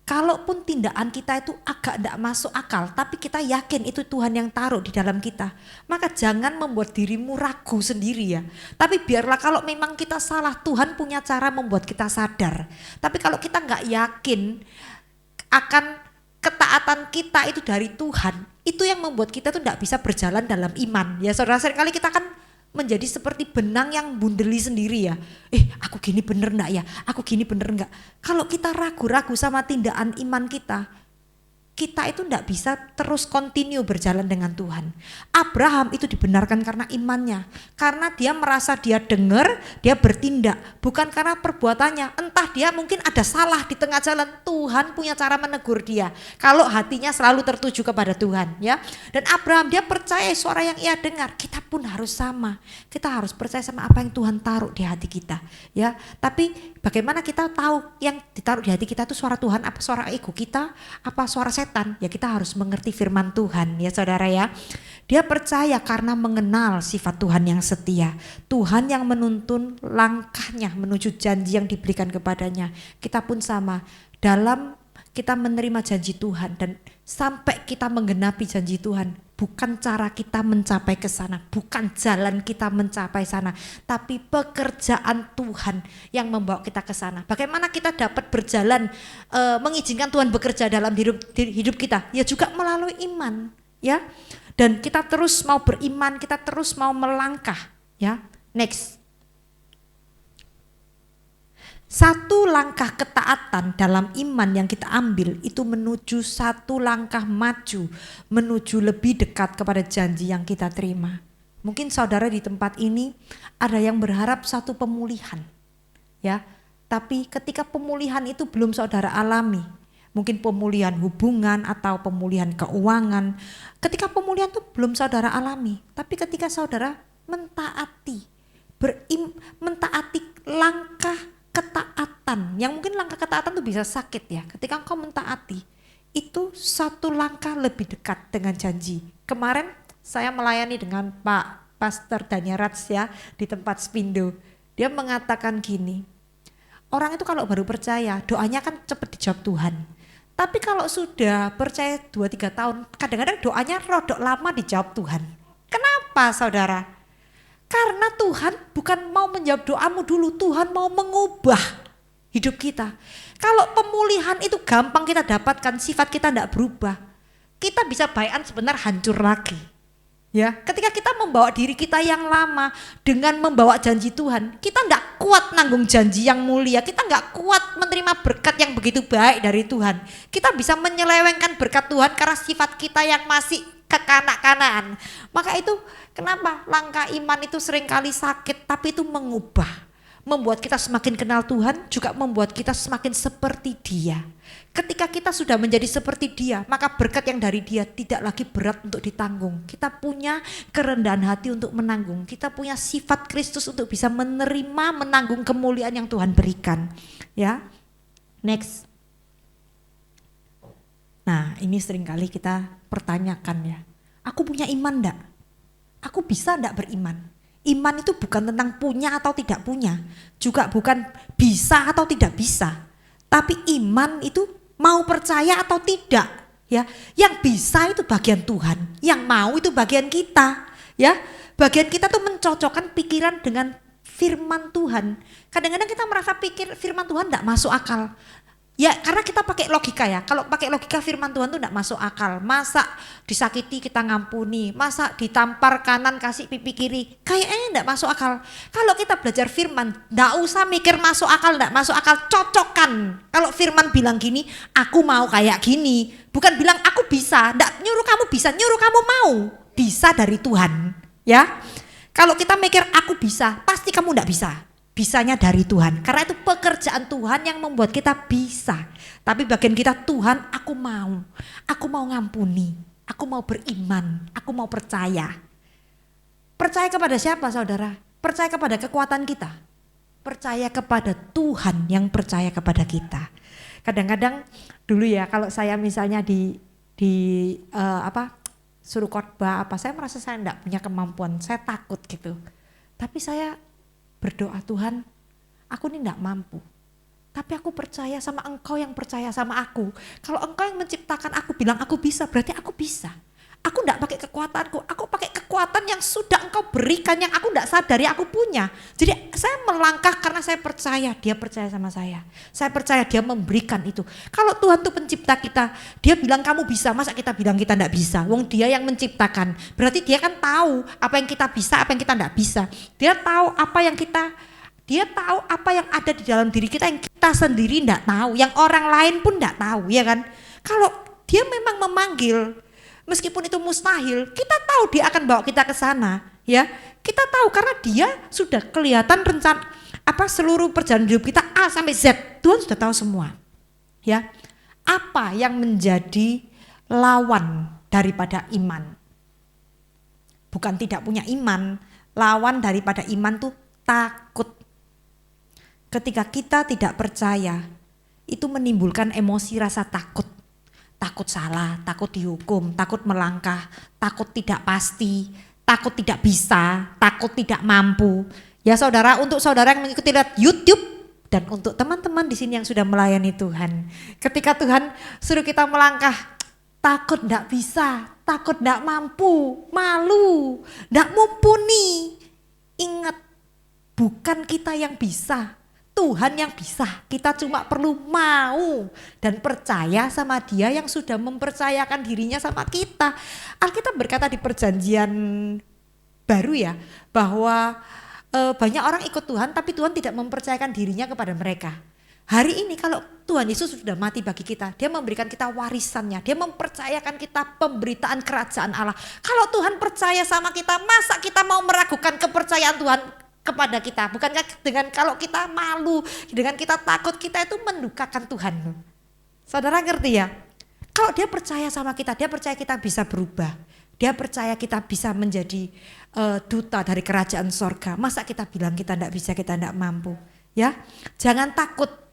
Kalaupun tindakan kita itu agak tidak masuk akal, tapi kita yakin itu Tuhan yang taruh di dalam kita, maka jangan membuat dirimu ragu sendiri, ya. Tapi biarlah kalau memang kita salah, Tuhan punya cara membuat kita sadar. Tapi kalau kita nggak yakin akan ketaatan kita itu dari Tuhan, itu yang membuat kita tuh tidak bisa berjalan dalam iman. Ya saudara, seringkali kita kan menjadi seperti benang yang bundeli sendiri, ya. Aku gini bener enggak ya? Aku gini bener enggak? Kalau kita ragu-ragu sama tindakan iman kita itu enggak bisa terus continue berjalan dengan Tuhan. Abraham itu dibenarkan karena imannya. Karena dia merasa dia dengar, dia bertindak. Bukan karena perbuatannya. Entah dia mungkin ada salah di tengah jalan. Tuhan punya cara menegur dia. Kalau hatinya selalu tertuju kepada Tuhan, ya. Dan Abraham dia percaya suara yang ia dengar. Kita pun harus sama. Kita harus percaya sama apa yang Tuhan taruh di hati kita, ya. Tapi bagaimana kita tahu yang ditaruh di hati kita itu suara Tuhan, apa suara ego kita, apa suara setan? Ya kita harus mengerti firman Tuhan, ya saudara, ya. Dia percaya karena mengenal sifat Tuhan yang setia. Tuhan yang menuntun langkahnya menuju janji yang diberikan kepadanya. Kita pun sama, dalam kita menerima janji Tuhan dan sampai kita menggenapi janji Tuhan, bukan cara kita mencapai ke sana, bukan jalan kita mencapai sana, tapi pekerjaan Tuhan yang membawa kita ke sana. Bagaimana kita dapat berjalan, mengizinkan Tuhan bekerja dalam hidup kita? Ya juga melalui iman, ya. Dan kita terus mau beriman, kita terus mau melangkah, ya. Next. Satu langkah ketaatan dalam iman yang kita ambil itu menuju satu langkah maju, menuju lebih dekat kepada janji yang kita terima. Mungkin saudara di tempat ini ada yang berharap satu pemulihan, ya. Tapi ketika pemulihan itu belum saudara alami, mungkin pemulihan hubungan atau pemulihan keuangan, ketika pemulihan itu belum saudara alami, tapi ketika saudara mentaati langkah ketaatan, yang mungkin langkah ketaatan itu bisa sakit ya. Ketika engkau mentaati, itu satu langkah lebih dekat dengan janji. Kemarin saya melayani dengan Pak Pastor Danyarats ya di tempat Spindo. Dia mengatakan gini, orang itu kalau baru percaya doanya kan cepat dijawab Tuhan. Tapi kalau sudah percaya 2-3 tahun, kadang-kadang doanya rodok lama dijawab Tuhan. Kenapa saudara? Karena Tuhan bukan mau menjawab doamu dulu, Tuhan mau mengubah hidup kita. Kalau pemulihan itu gampang kita dapatkan, sifat kita tidak berubah, kita bisa baikan sebentar hancur lagi. Ya, ketika kita membawa diri kita yang lama dengan membawa janji Tuhan, kita tidak kuat nanggung janji yang mulia, kita tidak kuat menerima berkat yang begitu baik dari Tuhan. Kita bisa menyelewengkan berkat Tuhan karena sifat kita yang masih kekanak-kanaan. Maka itu kenapa langkah iman itu seringkali sakit, tapi itu mengubah, membuat kita semakin kenal Tuhan, juga membuat kita semakin seperti Dia. Ketika kita sudah menjadi seperti Dia, maka berkat yang dari Dia tidak lagi berat untuk ditanggung. Kita punya kerendahan hati untuk menanggung. Kita punya sifat Kristus untuk bisa menerima, menanggung kemuliaan yang Tuhan berikan. Ya, next. Nah, ini seringkali kita pertanyakan ya. Aku punya iman enggak? Aku bisa enggak beriman? Iman itu bukan tentang punya atau tidak punya, juga bukan bisa atau tidak bisa. Tapi iman itu mau percaya atau tidak, ya. Yang bisa itu bagian Tuhan, yang mau itu bagian kita, ya. Bagian kita tuh mencocokkan pikiran dengan firman Tuhan. Kadang-kadang kita merasa pikir firman Tuhan enggak masuk akal. Ya karena kita pakai logika ya, kalau pakai logika firman Tuhan tuh enggak masuk akal. Masa disakiti kita ngampuni, masa ditampar kanan kasih pipi kiri, kayaknya enggak masuk akal. Kalau kita belajar firman, enggak usah mikir masuk akal, enggak masuk akal, cocokkan. Kalau firman bilang gini, aku mau kayak gini, bukan bilang aku bisa, enggak nyuruh kamu bisa, nyuruh kamu mau. Bisa dari Tuhan, ya. Kalau kita mikir aku bisa, pasti kamu enggak bisa. Bisanya dari Tuhan, karena itu pekerjaan Tuhan yang membuat kita bisa. Tapi bagian kita, Tuhan aku mau ngampuni, aku mau beriman, aku mau percaya. Percaya kepada siapa saudara? Percaya kepada kekuatan kita, percaya kepada Tuhan yang percaya kepada kita. Kadang-kadang dulu ya kalau saya misalnya suruh khotbah saya merasa saya enggak punya kemampuan, saya takut gitu. Tapi saya berdoa, Tuhan aku ini enggak mampu, tapi aku percaya sama Engkau yang percaya sama aku. Kalau Engkau yang menciptakan aku bilang aku bisa, berarti aku bisa. Aku enggak pakai kekuatanku, aku pakai kekuatan yang sudah Engkau berikan, yang aku enggak sadari aku punya. Jadi saya melangkah karena saya percaya Dia percaya sama saya. Saya percaya Dia memberikan itu. Kalau Tuhan tuh pencipta kita, Dia bilang kamu bisa, masa kita bilang kita enggak bisa? Wong Dia yang menciptakan, berarti Dia kan tahu apa yang kita bisa, apa yang kita enggak bisa. Dia tahu apa yang ada di dalam diri kita yang kita sendiri enggak tahu, yang orang lain pun enggak tahu, ya kan? Kalau Dia memang memanggil, meskipun itu mustahil, kita tahu Dia akan bawa kita ke sana, ya. Kita tahu karena Dia sudah kelihatan rencana seluruh perjalanan hidup kita A sampai Z. Tuhan sudah tahu semua. Ya. Apa yang menjadi lawan daripada iman? Bukan tidak punya iman, lawan daripada iman tuh takut. Ketika kita tidak percaya, itu menimbulkan emosi rasa takut. Takut salah, takut dihukum, takut melangkah, takut tidak pasti, takut tidak bisa, takut tidak mampu. Ya saudara, untuk saudara yang mengikuti lihat YouTube dan untuk teman-teman di sini yang sudah melayani Tuhan, ketika Tuhan suruh kita melangkah, takut ndak bisa, takut ndak mampu, malu, ndak mumpuni. Ingat, bukan kita yang bisa, Tuhan yang bisa. Kita cuma perlu mau dan percaya sama Dia yang sudah mempercayakan dirinya sama kita. Alkitab berkata di perjanjian baru ya, bahwa banyak orang ikut Tuhan tapi Tuhan tidak mempercayakan dirinya kepada mereka. Hari ini kalau Tuhan Yesus sudah mati bagi kita, Dia memberikan kita warisannya, Dia mempercayakan kita pemberitaan kerajaan Allah. Kalau Tuhan percaya sama kita, masa kita mau meragukan kepercayaan Tuhan kepada kita? Bukankah dengan kalau kita malu, dengan kita takut, kita itu mendukakan Tuhan? Saudara ngerti ya? Kalau Dia percaya sama kita, Dia percaya kita bisa berubah. Dia percaya kita bisa menjadi duta dari kerajaan sorga. Masa kita bilang kita tidak bisa, kita tidak mampu? Ya, jangan takut.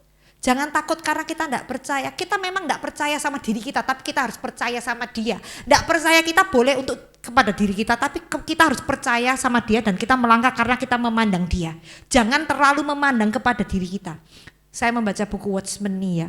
Jangan takut karena kita tidak percaya. Kita memang tidak percaya sama diri kita, tapi kita harus percaya sama Dia. Tidak percaya kita boleh untuk kepada diri kita, tapi kita harus percaya sama Dia dan kita melangkah karena kita memandang Dia. Jangan terlalu memandang kepada diri kita. Saya membaca buku Watchman Nee ya.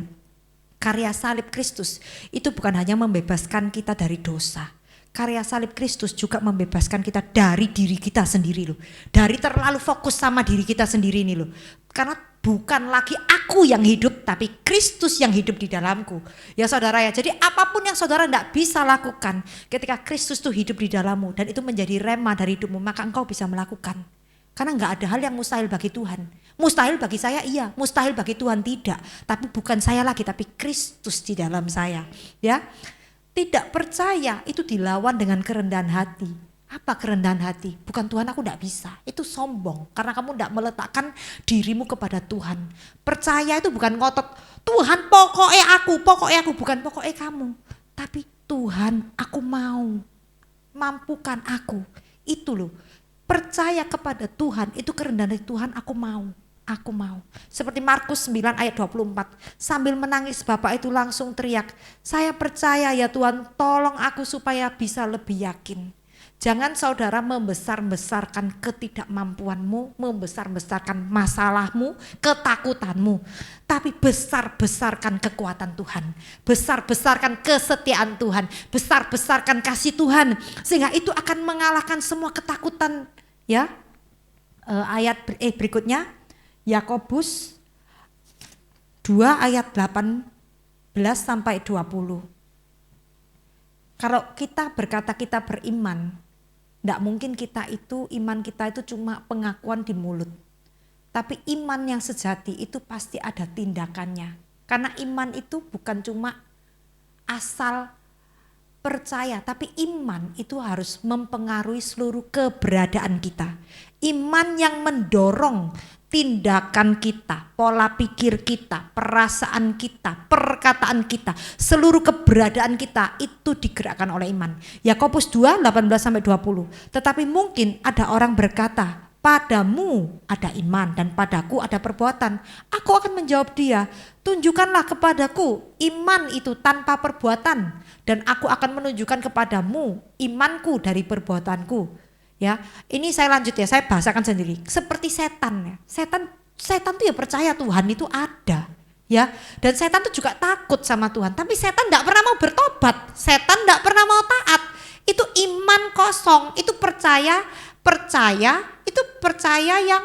Karya salib Kristus itu bukan hanya membebaskan kita dari dosa. Karya salib Kristus juga membebaskan kita dari diri kita sendiri loh. Dari terlalu fokus sama diri kita sendiri ini loh. Karena bukan lagi aku yang hidup, tapi Kristus yang hidup di dalamku. Ya saudara ya, jadi apapun yang saudara tidak bisa lakukan ketika Kristus itu hidup di dalammu dan itu menjadi rema dari hidupmu, maka engkau bisa melakukan. Karena nggak ada hal yang mustahil bagi Tuhan. Mustahil bagi saya iya, mustahil bagi Tuhan tidak. Tapi bukan saya lagi, tapi Kristus di dalam saya. Ya, tidak percaya itu dilawan dengan kerendahan hati. Apa kerendahan hati? Bukan Tuhan aku tidak bisa, itu sombong karena kamu tidak meletakkan dirimu kepada Tuhan. Percaya itu bukan ngotot, Tuhan pokoknya aku, bukan pokoknya kamu. Tapi Tuhan aku mau, mampukan aku, itu loh. Percaya kepada Tuhan, itu kerendahan dari Tuhan aku mau. Seperti Markus 9 ayat 24, sambil menangis bapak itu langsung teriak, saya percaya ya Tuhan, tolong aku supaya bisa lebih yakin. Jangan saudara membesar-besarkan ketidakmampuanmu, membesar-besarkan masalahmu, ketakutanmu. Tapi besar-besarkan kekuatan Tuhan. Besar-besarkan kesetiaan Tuhan. Besar-besarkan kasih Tuhan. Sehingga itu akan mengalahkan semua ketakutan. Ya, ayat berikutnya, Yakobus 2 ayat 18 sampai 20. Kalau kita berkata kita beriman, tidak mungkin iman kita itu cuma pengakuan di mulut. Tapi iman yang sejati itu pasti ada tindakannya. Karena iman itu bukan cuma asal percaya, tapi iman itu harus mempengaruhi seluruh keberadaan kita. Iman yang mendorong tindakan kita, pola pikir kita, perasaan kita, perkataan kita, seluruh keberadaan kita itu digerakkan oleh iman. Yakobus 2 18-20. Tetapi mungkin ada orang berkata, padamu ada iman dan padaku ada perbuatan. Aku akan menjawab dia, tunjukkanlah kepadaku iman itu tanpa perbuatan dan aku akan menunjukkan kepadamu imanku dari perbuatanku. Ya, ini saya lanjut ya, saya bahasakan sendiri. Seperti setan ya. Setan tuh ya percaya Tuhan itu ada, ya. Dan setan tuh juga takut sama Tuhan, tapi setan enggak pernah mau bertobat. Setan enggak pernah mau taat. Itu iman kosong, itu percaya yang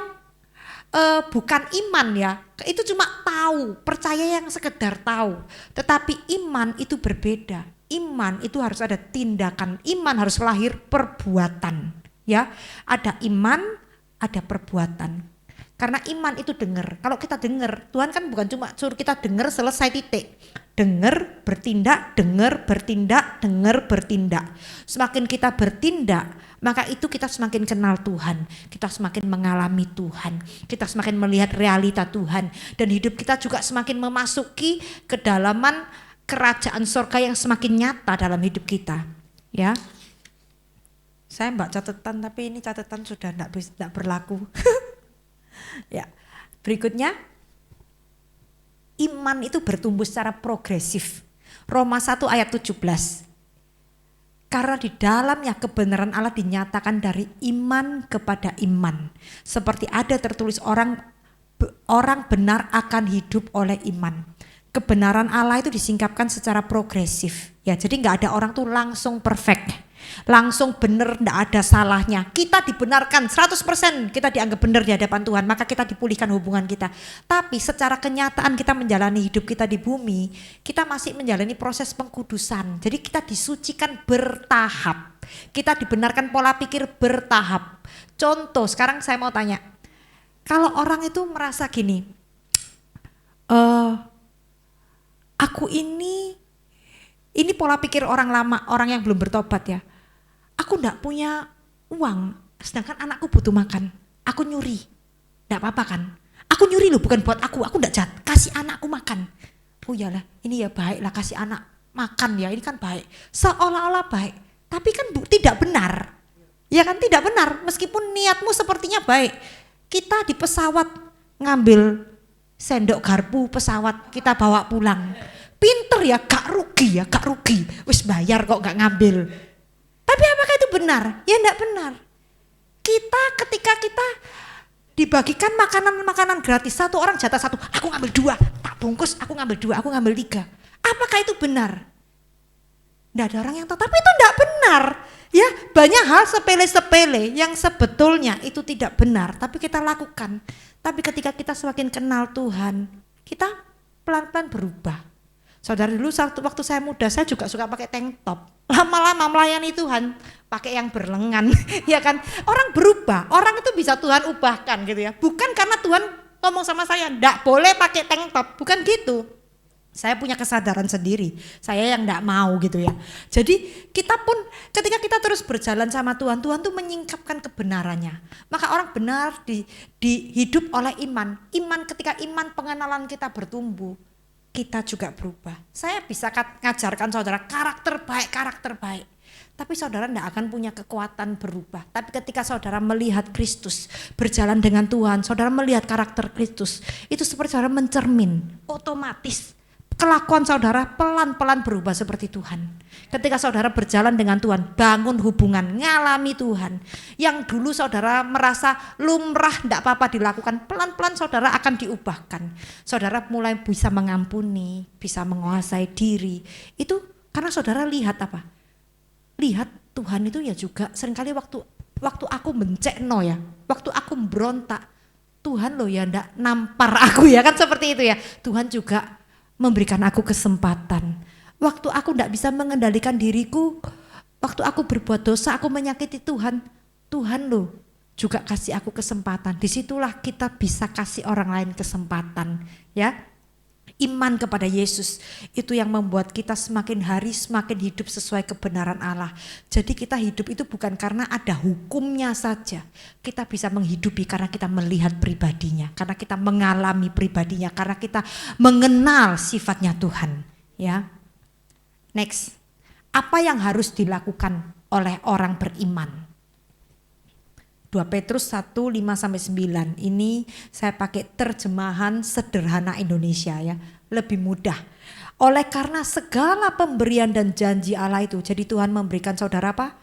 bukan iman ya. Itu cuma tahu, percaya yang sekedar tahu. Tetapi iman itu berbeda. Iman itu harus ada tindakan, iman harus lahir perbuatan. Ya, ada iman, ada perbuatan. Karena iman itu dengar. Kalau kita dengar, Tuhan kan bukan cuma suruh kita dengar selesai titik. Dengar, bertindak, dengar, bertindak, dengar, bertindak. Semakin kita bertindak, maka itu kita semakin kenal Tuhan. Kita semakin mengalami Tuhan. Kita semakin melihat realita Tuhan. Dan hidup kita juga semakin memasuki kedalaman kerajaan sorga yang semakin nyata dalam hidup kita. Ya. Saya mbak catatan, tapi ini catatan sudah tidak berlaku. Ya, berikutnya, iman itu bertumbuh secara progresif. Roma 1 ayat 17. Karena di dalamnya kebenaran Allah dinyatakan dari iman kepada iman. Seperti ada tertulis orang benar akan hidup oleh iman. kebenaran Allah itu disingkapkan secara progresif. Ya, jadi nggak ada orang tuh langsung perfect, langsung benar, nggak ada salahnya. Kita dibenarkan 100%, kita dianggap benar di hadapan Tuhan, maka kita dipulihkan hubungan kita. Tapi secara kenyataan kita menjalani hidup kita di bumi, kita masih menjalani proses pengkudusan. Jadi kita disucikan bertahap. Kita dibenarkan pola pikir bertahap. Contoh, sekarang saya mau tanya, kalau orang itu merasa gini, aku ini pola pikir orang lama, orang yang belum bertobat ya. Aku enggak punya uang, sedangkan anakku butuh makan. Aku nyuri, enggak apa-apa kan? Aku nyuri loh, bukan buat aku enggak jahat. Kasih anakku makan. Oh iyalah, ini ya baik lah, kasih anak makan ya, ini kan baik. Seolah-olah baik, tapi kan tidak benar. Ya kan, tidak benar, meskipun niatmu sepertinya baik. Kita di pesawat ngambil sendok garpu pesawat, kita bawa pulang. Pinter ya, gak rugi. Wis bayar kok gak ngambil. Tapi apakah itu benar? Ya enggak benar. Ketika kita dibagikan makanan-makanan gratis, satu orang jatah satu, aku ngambil 2, tak bungkus, aku ngambil 2, aku ngambil 3. Apakah itu benar? Enggak ada orang yang tahu, tapi itu enggak benar. Ya, banyak hal sepele-sepele yang sebetulnya itu tidak benar, tapi kita lakukan. Tapi ketika kita semakin kenal Tuhan, kita pelan-pelan berubah. Saudara, dulu waktu saya muda, saya juga suka pakai tank top. Lama-lama melayani Tuhan, pakai yang berlengan, ya kan? Orang berubah, orang itu bisa Tuhan ubahkan gitu ya. Bukan karena Tuhan ngomong sama saya, enggak boleh pakai tank top, bukan gitu. Saya punya kesadaran sendiri, saya yang enggak mau gitu ya. Jadi kita pun ketika kita terus berjalan sama Tuhan, Tuhan tuh menyingkapkan kebenarannya. Maka orang benar hidup oleh iman. Ketika iman pengenalan kita bertumbuh, kita juga berubah. Saya bisa ngajarkan saudara karakter baik. Tapi saudara tidak akan punya kekuatan berubah. Tapi ketika saudara melihat Kristus, berjalan dengan Tuhan, saudara melihat karakter Kristus, itu seperti saudara mencermin, otomatis kelakuan saudara pelan-pelan berubah seperti Tuhan. Ketika saudara berjalan dengan Tuhan, bangun hubungan, ngalami Tuhan. Yang dulu saudara merasa lumrah, tidak apa-apa dilakukan, pelan-pelan saudara akan diubahkan. Saudara mulai bisa mengampuni, bisa menguasai diri. Itu karena saudara lihat apa? Lihat Tuhan itu ya juga seringkali waktu aku mencekno ya, waktu aku berontak, Tuhan loh ya ndak nampar aku ya kan seperti itu ya. Tuhan juga memberikan aku kesempatan. Waktu aku tidak bisa mengendalikan diriku, waktu aku berbuat dosa, aku menyakiti Tuhan, Tuhan loh juga kasih aku kesempatan. Disitulah kita bisa kasih orang lain kesempatan ya. Iman kepada Yesus itu yang membuat kita semakin hari semakin hidup sesuai kebenaran Allah. Jadi kita hidup itu bukan karena ada hukumnya saja. Kita bisa menghidupi karena kita melihat pribadinya, karena kita mengalami pribadinya, karena kita mengenal sifatnya Tuhan. Ya. Next, apa yang harus dilakukan oleh orang beriman? 2 Petrus 1, 5-9. Ini saya pakai terjemahan sederhana Indonesia ya, lebih mudah. Oleh karena segala pemberian dan janji Allah itu, jadi Tuhan memberikan saudara apa?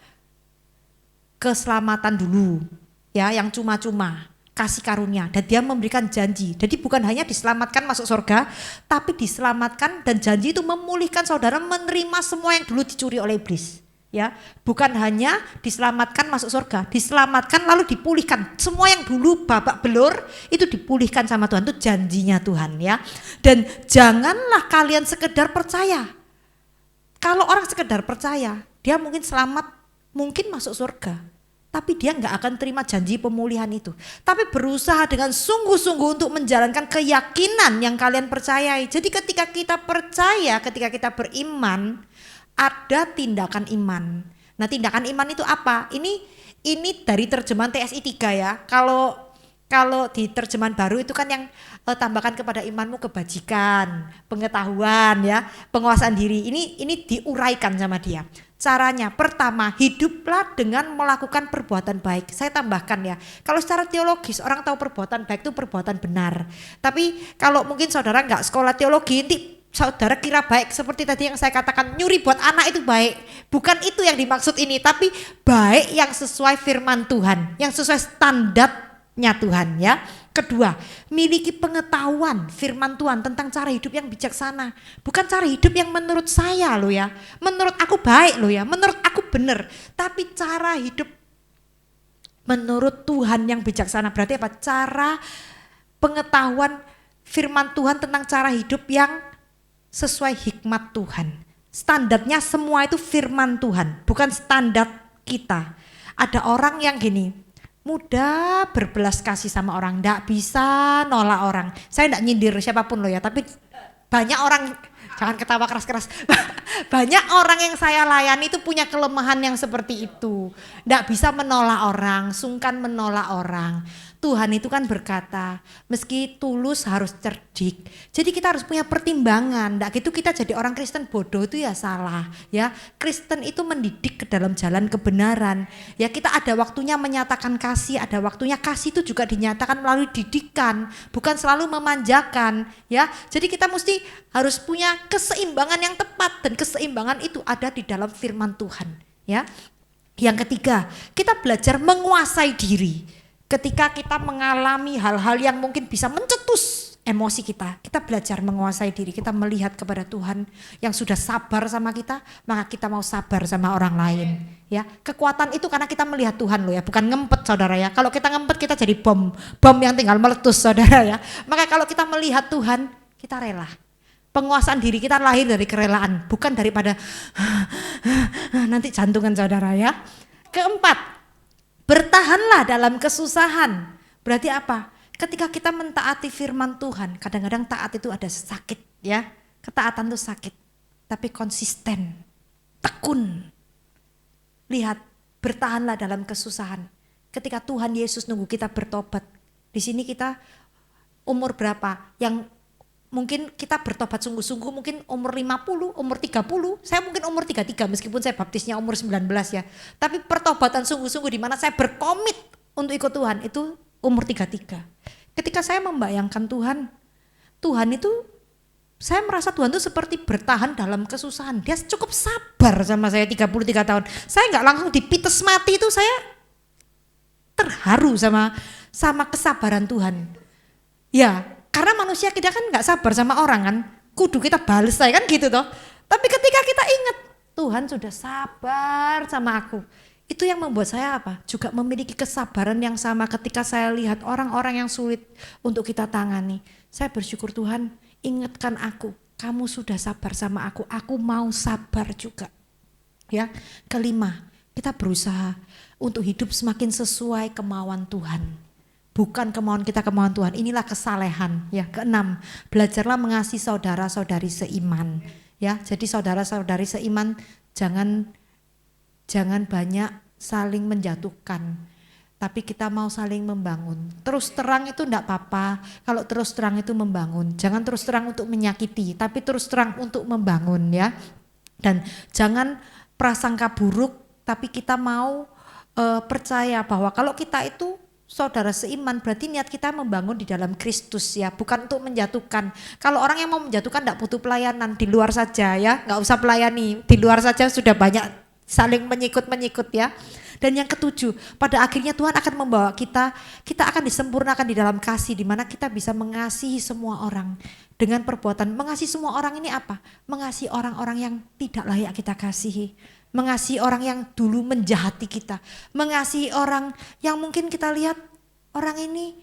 Keselamatan dulu ya, yang cuma-cuma, kasih karunia, dan dia memberikan janji. Jadi bukan hanya diselamatkan masuk surga, tapi diselamatkan dan janji itu memulihkan saudara menerima semua yang dulu dicuri oleh iblis. Ya, bukan hanya diselamatkan masuk surga, diselamatkan lalu dipulihkan. Semua yang dulu babak belur itu dipulihkan sama Tuhan, itu janjinya Tuhan ya. Dan janganlah kalian sekedar percaya. Kalau orang sekedar percaya, dia mungkin selamat, mungkin masuk surga, tapi dia nggak akan terima janji pemulihan itu. Tapi berusaha dengan sungguh-sungguh untuk menjalankan keyakinan yang kalian percayai. Jadi ketika kita percaya, ketika kita beriman, ada tindakan iman. Nah, tindakan iman itu apa? Ini dari terjemahan TSI 3 ya. Kalau di terjemahan baru itu kan yang tambahkan kepada imanmu kebajikan, pengetahuan ya, penguasaan diri. Ini diuraikan sama dia. Caranya pertama, hiduplah dengan melakukan perbuatan baik. Saya tambahkan ya, kalau secara teologis orang tahu perbuatan baik itu perbuatan benar. Tapi kalau mungkin saudara nggak sekolah teologi, nanti saudara kira baik seperti tadi yang saya katakan, nyuri buat anak itu baik. Bukan itu yang dimaksud ini, tapi baik yang sesuai firman Tuhan, yang sesuai standarnya Tuhan ya. Kedua, miliki pengetahuan firman Tuhan tentang cara hidup yang bijaksana. Bukan cara hidup yang menurut saya loh ya, menurut aku baik loh ya, menurut aku benar. Tapi cara hidup menurut Tuhan yang bijaksana. Berarti apa? Cara pengetahuan firman Tuhan tentang cara hidup yang sesuai hikmat Tuhan. Standarnya semua itu firman Tuhan, bukan standar kita. Ada orang yang gini, mudah berbelas kasih sama orang, ndak bisa nolak orang. Saya ndak nyindir siapapun loh ya, tapi banyak orang, jangan ketawa keras-keras. Banyak orang yang saya layani itu punya kelemahan yang seperti itu. Ndak bisa menolak orang, sungkan menolak orang. Tuhan itu kan berkata, meski tulus harus cerdik. Jadi kita harus punya pertimbangan. Nggak gitu kita jadi orang Kristen bodoh itu ya salah. Ya, Kristen itu mendidik ke dalam jalan kebenaran. Ya, kita ada waktunya menyatakan kasih, ada waktunya kasih itu juga dinyatakan melalui didikan, bukan selalu memanjakan. Ya, jadi kita mesti harus punya keseimbangan yang tepat dan keseimbangan itu ada di dalam firman Tuhan. Ya, yang ketiga, kita belajar menguasai diri. Ketika kita mengalami hal-hal yang mungkin bisa mencetus emosi kita, kita belajar menguasai diri, kita melihat kepada Tuhan yang sudah sabar sama kita, maka kita mau sabar sama orang lain. Ya, kekuatan itu karena kita melihat Tuhan loh ya, bukan ngempet saudara ya. Kalau kita ngempet kita jadi bom yang tinggal meletus saudara ya. Maka kalau kita melihat Tuhan, kita rela. Penguasaan diri kita lahir dari kerelaan, bukan daripada nanti jantungan saudara ya. Keempat, bertahanlah dalam kesusahan. Berarti apa? Ketika kita mentaati firman Tuhan, kadang-kadang taat itu ada sakit ya. Ketaatan itu sakit, tapi konsisten, tekun. Lihat, bertahanlah dalam kesusahan. Ketika Tuhan Yesus nunggu kita bertobat. Di sini kita umur berapa? Yang mungkin kita bertobat sungguh-sungguh mungkin umur 50, umur 30, saya mungkin umur 33 meskipun saya baptisnya umur 19 ya. Tapi pertobatan sungguh-sungguh di mana saya berkomit untuk ikut Tuhan itu umur 33. Ketika saya membayangkan Tuhan itu saya merasa Tuhan itu seperti bertahan dalam kesusahan. Dia cukup sabar sama saya 33 tahun. Saya nggak langsung dipites mati itu, saya terharu sama kesabaran Tuhan. Ya, karena manusia kita kan nggak sabar sama orang kan, kudu kita bales saya kan gitu toh. Tapi ketika kita ingat Tuhan sudah sabar sama aku, itu yang membuat saya apa? Juga memiliki kesabaran yang sama ketika saya lihat orang-orang yang sulit untuk kita tangani. Saya bersyukur Tuhan, ingatkan aku, kamu sudah sabar sama aku mau sabar juga. Ya, kelima, kita berusaha untuk hidup semakin sesuai kemauan Tuhan. Bukan kemauan kita, kemauan Tuhan. Inilah kesalehan. Ya, keenam, belajarlah mengasihi saudara-saudari seiman. Ya, jadi saudara-saudari seiman jangan banyak saling menjatuhkan. Tapi kita mau saling membangun. Terus terang itu enggak apa-apa. Kalau terus terang itu membangun. Jangan terus terang untuk menyakiti, tapi terus terang untuk membangun ya. Dan jangan prasangka buruk, tapi kita mau percaya bahwa kalau kita itu saudara seiman berarti niat kita membangun di dalam Kristus ya, bukan untuk menjatuhkan. Kalau orang yang mau menjatuhkan enggak butuh pelayanan, di luar saja ya, enggak usah pelayani, di luar saja sudah banyak saling menyikut ya. Dan yang ketujuh, pada akhirnya Tuhan akan membawa kita akan disempurnakan di dalam kasih, di mana kita bisa mengasihi semua orang dengan perbuatan. Mengasihi semua orang ini apa? Mengasihi orang-orang yang tidak layak kita kasihi. Mengasihi orang yang dulu menjahati kita, mengasihi orang yang mungkin kita lihat orang ini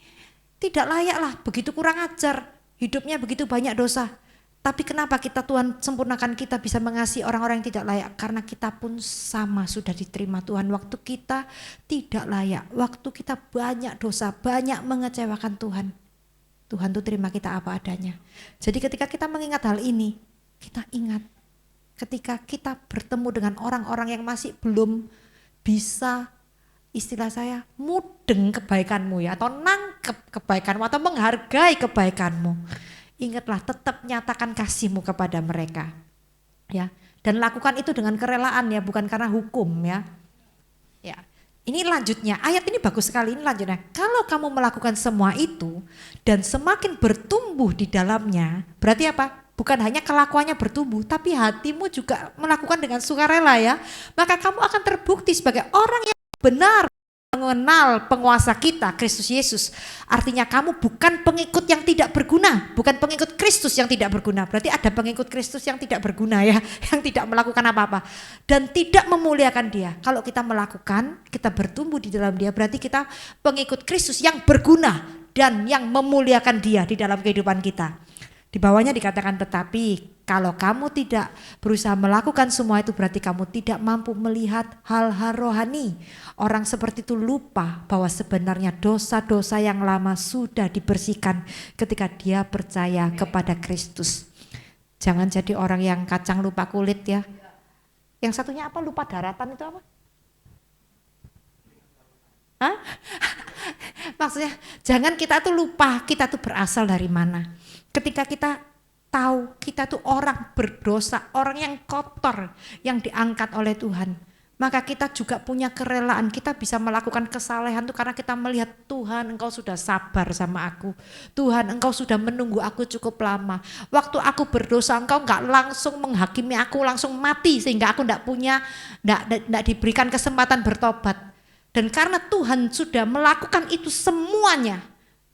tidak layak lah, begitu kurang ajar, hidupnya begitu banyak dosa. Tapi kenapa Tuhan sempurnakan kita bisa mengasihi orang-orang yang tidak layak? Karena kita pun sama sudah diterima Tuhan waktu kita tidak layak, waktu kita banyak dosa, banyak mengecewakan Tuhan. Tuhan tuh terima kita apa adanya. Jadi ketika kita mengingat hal ini, kita ingat ketika kita bertemu dengan orang-orang yang masih belum bisa, istilah saya, mudeng kebaikanmu ya, atau nangkep kebaikanmu, atau menghargai kebaikanmu. Ingatlah, tetap nyatakan kasihmu kepada mereka. Ya, dan lakukan itu dengan kerelaan ya, bukan karena hukum ya. Ya. Ini lanjutnya, ayat ini bagus sekali, ini lanjutnya. Kalau kamu melakukan semua itu dan semakin bertumbuh di dalamnya, berarti apa? Bukan hanya kelakuannya bertumbuh, tapi hatimu juga melakukan dengan sukarela ya. Maka kamu akan terbukti sebagai orang yang benar mengenal penguasa kita, Kristus Yesus, artinya kamu bukan pengikut yang tidak berguna, bukan pengikut Kristus yang tidak berguna. Berarti ada pengikut Kristus yang tidak berguna ya, yang tidak melakukan apa-apa dan tidak memuliakan Dia. Kalau kita melakukan, kita bertumbuh di dalam Dia, berarti kita pengikut Kristus yang berguna dan yang memuliakan Dia di dalam kehidupan kita. Di bawahnya dikatakan, tetapi kalau kamu tidak berusaha melakukan semua itu, berarti kamu tidak mampu melihat hal-hal rohani. Orang seperti itu lupa bahwa sebenarnya dosa-dosa yang lama sudah dibersihkan ketika dia percaya kepada Kristus. Jangan jadi orang yang kacang lupa kulit ya. Yang satunya apa? Lupa daratan itu apa? Hah? Maksudnya jangan kita tuh lupa kita tuh berasal dari mana. Ketika kita tahu kita tuh orang berdosa, orang yang kotor, yang diangkat oleh Tuhan, maka kita juga punya kerelaan. Kita bisa melakukan kesalehan tuh karena kita melihat, Tuhan Engkau sudah sabar sama aku, Tuhan Engkau sudah menunggu aku cukup lama. Waktu aku berdosa Engkau enggak langsung menghakimi aku, langsung mati sehingga aku enggak diberikan kesempatan bertobat. Dan karena Tuhan sudah melakukan itu semuanya,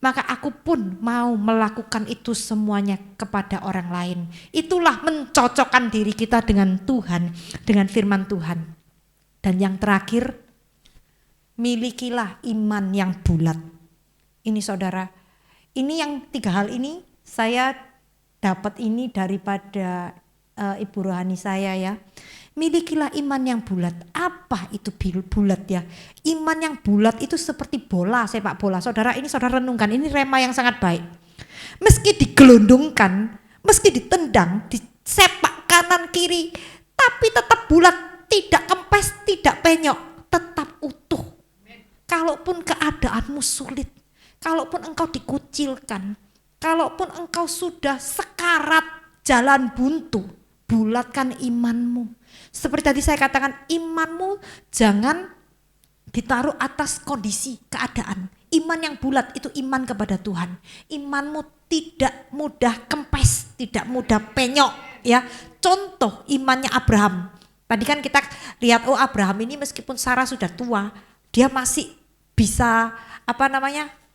maka aku pun mau melakukan itu semuanya kepada orang lain. Itulah mencocokkan diri kita dengan Tuhan, dengan firman Tuhan. Dan yang terakhir, milikilah iman yang bulat. Ini saudara, ini yang 3 hal ini saya dapat ini daripada Ibu Rohani saya ya. Milikilah iman yang bulat. Apa itu bulat ya? Iman yang bulat itu seperti bola, sepak bola. Saudara, ini saudara renungkan, ini rema yang sangat baik. Meski digelondongkan, meski ditendang, disepak kanan kiri, tapi tetap bulat, tidak kempes, tidak penyok, tetap utuh. Kalaupun keadaanmu sulit, kalaupun engkau dikucilkan, kalaupun engkau sudah sekarat jalan buntu, bulatkan imanmu. Seperti tadi saya katakan, imanmu jangan ditaruh atas kondisi, keadaan. Iman yang bulat itu iman kepada Tuhan. Imanmu tidak mudah kempes, tidak mudah penyok ya. Contoh imannya Abraham. Tadi kan kita lihat, oh Abraham ini meskipun Sarah sudah tua, dia masih bisa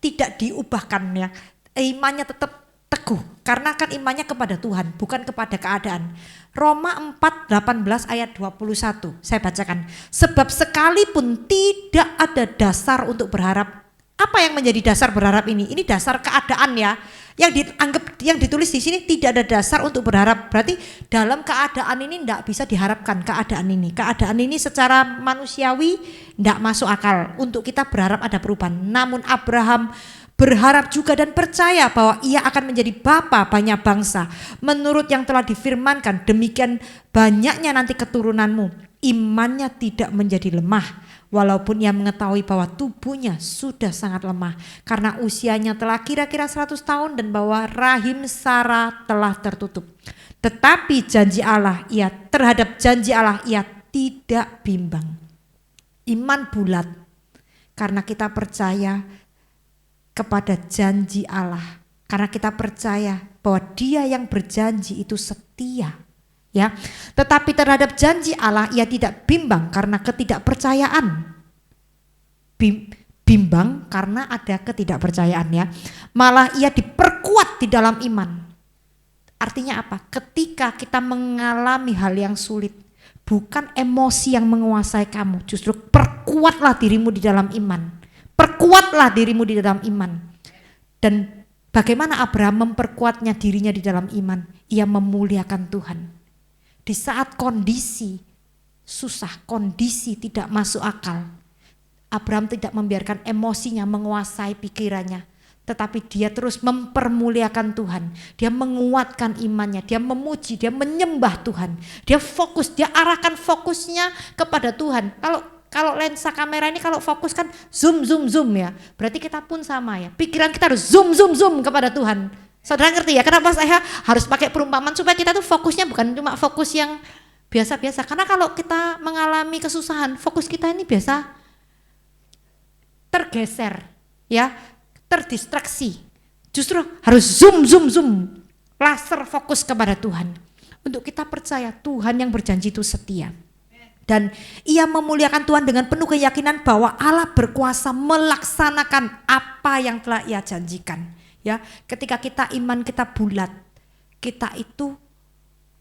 tidak diubahkan ya. Imannya tetap teguh karena kan imannya kepada Tuhan, bukan kepada keadaan. Roma 4:18 ayat 21 saya bacakan. Sebab sekalipun tidak ada dasar untuk berharap. Apa yang menjadi dasar berharap ini? Ini dasar keadaan ya. Yang ditulis di sini tidak ada dasar untuk berharap. Berarti dalam keadaan ini tidak bisa diharapkan keadaan ini. Keadaan ini secara manusiawi tidak masuk akal untuk kita berharap ada perubahan. Namun Abraham berharap juga dan percaya bahwa ia akan menjadi bapa banyak bangsa. Menurut yang telah difirmankan, demikian banyaknya nanti keturunanmu. Imannya tidak menjadi lemah. Walaupun ia mengetahui bahwa tubuhnya sudah sangat lemah. Karena usianya telah kira-kira 100 tahun dan bahwa rahim Sarah telah tertutup. Tetapi terhadap janji Allah ia tidak bimbang. Iman bulat. Karena kita percaya kepada janji Allah, karena kita percaya bahwa Dia yang berjanji itu setia, ya. Tetapi terhadap janji Allah ia tidak bimbang karena ketidakpercayaan. Bimbang karena ada ketidakpercayaan ya. Malah ia diperkuat di dalam iman. Artinya apa? Ketika kita mengalami hal yang sulit, bukan emosi yang menguasai kamu, justru perkuatlah dirimu di dalam iman. Perkuatlah dirimu di dalam iman. Dan bagaimana Abraham memperkuatnya dirinya di dalam iman? Ia memuliakan Tuhan. Di saat kondisi susah, kondisi tidak masuk akal, Abraham tidak membiarkan emosinya menguasai pikirannya, tetapi dia terus mempermuliakan Tuhan. Dia menguatkan imannya, dia memuji, dia menyembah Tuhan. Dia fokus, dia arahkan fokusnya kepada Tuhan. Kalau lensa kamera ini kalau fokus kan zoom ya. Berarti kita pun sama ya. Pikiran kita harus zoom kepada Tuhan. Saudara ngerti ya kenapa saya harus pakai perumpamaan supaya kita tuh fokusnya bukan cuma fokus yang biasa-biasa. Karena kalau kita mengalami kesusahan, fokus kita ini biasa tergeser ya, terdistraksi. Justru harus zoom. Laser fokus kepada Tuhan. Untuk kita percaya Tuhan yang berjanji itu setia. Dan ia memuliakan Tuhan dengan penuh keyakinan bahwa Allah berkuasa melaksanakan apa yang telah ia janjikan. Ya, ketika kita iman kita bulat, kita itu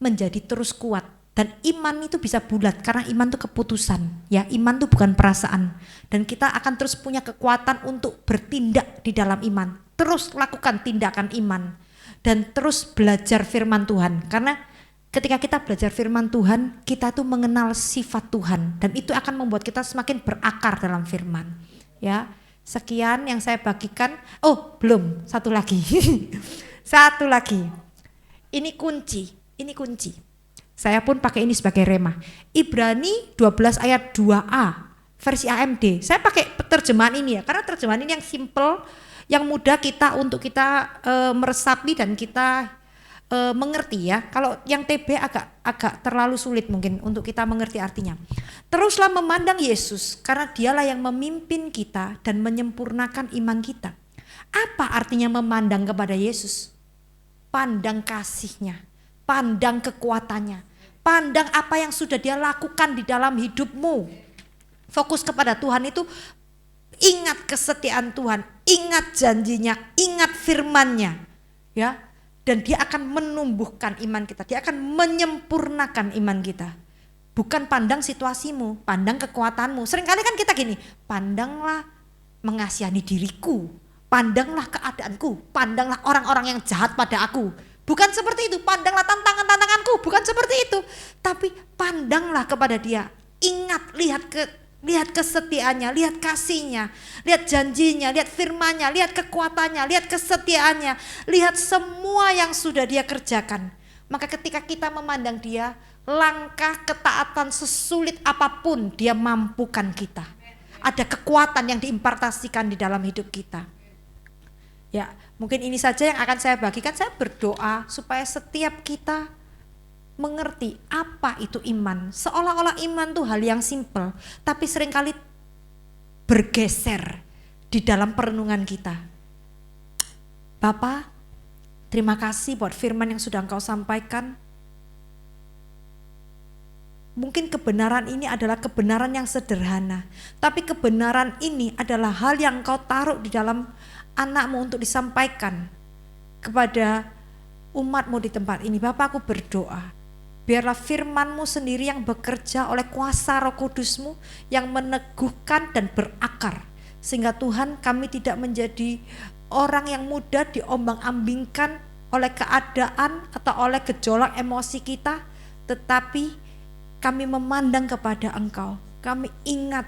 menjadi terus kuat. Dan iman itu bisa bulat karena iman itu keputusan. Ya, iman itu bukan perasaan. Dan kita akan terus punya kekuatan untuk bertindak di dalam iman. Terus lakukan tindakan iman dan terus belajar firman Tuhan. Karena ketika kita belajar firman Tuhan, kita tuh mengenal sifat Tuhan dan itu akan membuat kita semakin berakar dalam firman. Ya, sekian yang saya bagikan. Oh, belum, satu lagi. Satu lagi. Ini kunci. Saya pun pakai ini sebagai rema. Ibrani 12 ayat 2a versi AMD. Saya pakai terjemahan ini ya, karena terjemahan ini yang simple, yang mudah kita untuk kita meresapi dan kita mengerti ya. Kalau yang TB agak terlalu sulit mungkin untuk kita mengerti artinya. Teruslah memandang Yesus karena dialah yang memimpin kita dan menyempurnakan iman kita. Apa artinya memandang kepada Yesus? Pandang kasihnya, pandang kekuatannya, pandang apa yang sudah dia lakukan di dalam hidupmu. Fokus kepada Tuhan itu, ingat kesetiaan Tuhan, ingat janjinya, ingat firman-Nya. Ya. Dan dia akan menumbuhkan iman kita, dia akan menyempurnakan iman kita. Bukan pandang situasimu, pandang kekuatanmu. Seringkali kan kita gini, pandanglah mengasihani diriku, pandanglah keadaanku, pandanglah orang-orang yang jahat pada aku. Bukan seperti itu, pandanglah tantangan-tantanganku, bukan seperti itu. Tapi pandanglah kepada dia, ingat, lihat kesetiaannya, lihat kasihnya, lihat janjinya, lihat firmannya, lihat kekuatannya, lihat kesetiaannya, lihat semua yang sudah dia kerjakan. Maka ketika kita memandang dia, langkah ketaatan sesulit apapun dia mampukan kita. Ada kekuatan yang diimpartasikan di dalam hidup kita. Ya, mungkin ini saja yang akan saya bagikan. Saya berdoa supaya setiap kita mengerti apa itu iman. Seolah-olah iman itu hal yang simpel, tapi seringkali bergeser di dalam perenungan kita. Bapa, terima kasih buat firman yang sudah Engkau sampaikan. Mungkin kebenaran ini adalah kebenaran yang sederhana, tapi kebenaran ini adalah hal yang Engkau taruh di dalam anak-Mu untuk disampaikan kepada umat-Mu di tempat ini. Bapa, aku berdoa, biarlah firman-Mu sendiri yang bekerja oleh kuasa Roh Kudus-Mu yang meneguhkan dan berakar. Sehingga Tuhan, kami tidak menjadi orang yang mudah diombang-ambingkan oleh keadaan atau oleh gejolak emosi kita. Tetapi kami memandang kepada Engkau. Kami ingat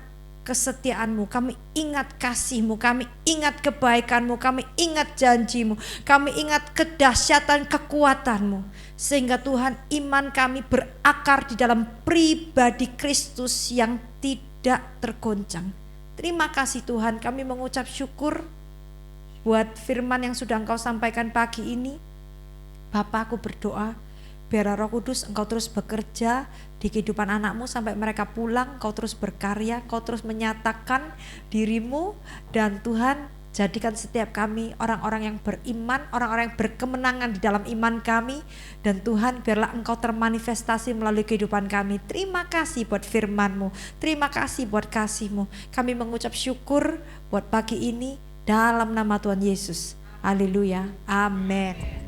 kesetiaan-Mu, kami ingat kasih-Mu, kami ingat kebaikan-Mu, kami ingat janji-Mu, kami ingat kedahsyatan kekuatan-Mu. Sehingga Tuhan, iman kami berakar di dalam pribadi Kristus yang tidak tergoncang. Terima kasih Tuhan, kami mengucap syukur buat firman yang sudah Engkau sampaikan pagi ini. Bapa, aku berdoa biar Roh Kudus Engkau terus bekerja di kehidupan anak-Mu sampai mereka pulang. Engkau terus berkarya, Engkau terus menyatakan diri-Mu. Dan Tuhan, jadikan setiap kami orang-orang yang beriman, orang-orang yang berkemenangan di dalam iman kami. Dan Tuhan, biarlah Engkau termanifestasi melalui kehidupan kami. Terima kasih buat firman-Mu, terima kasih buat kasih-Mu. Kami mengucap syukur buat pagi ini dalam nama Tuhan Yesus. Haleluya, amin.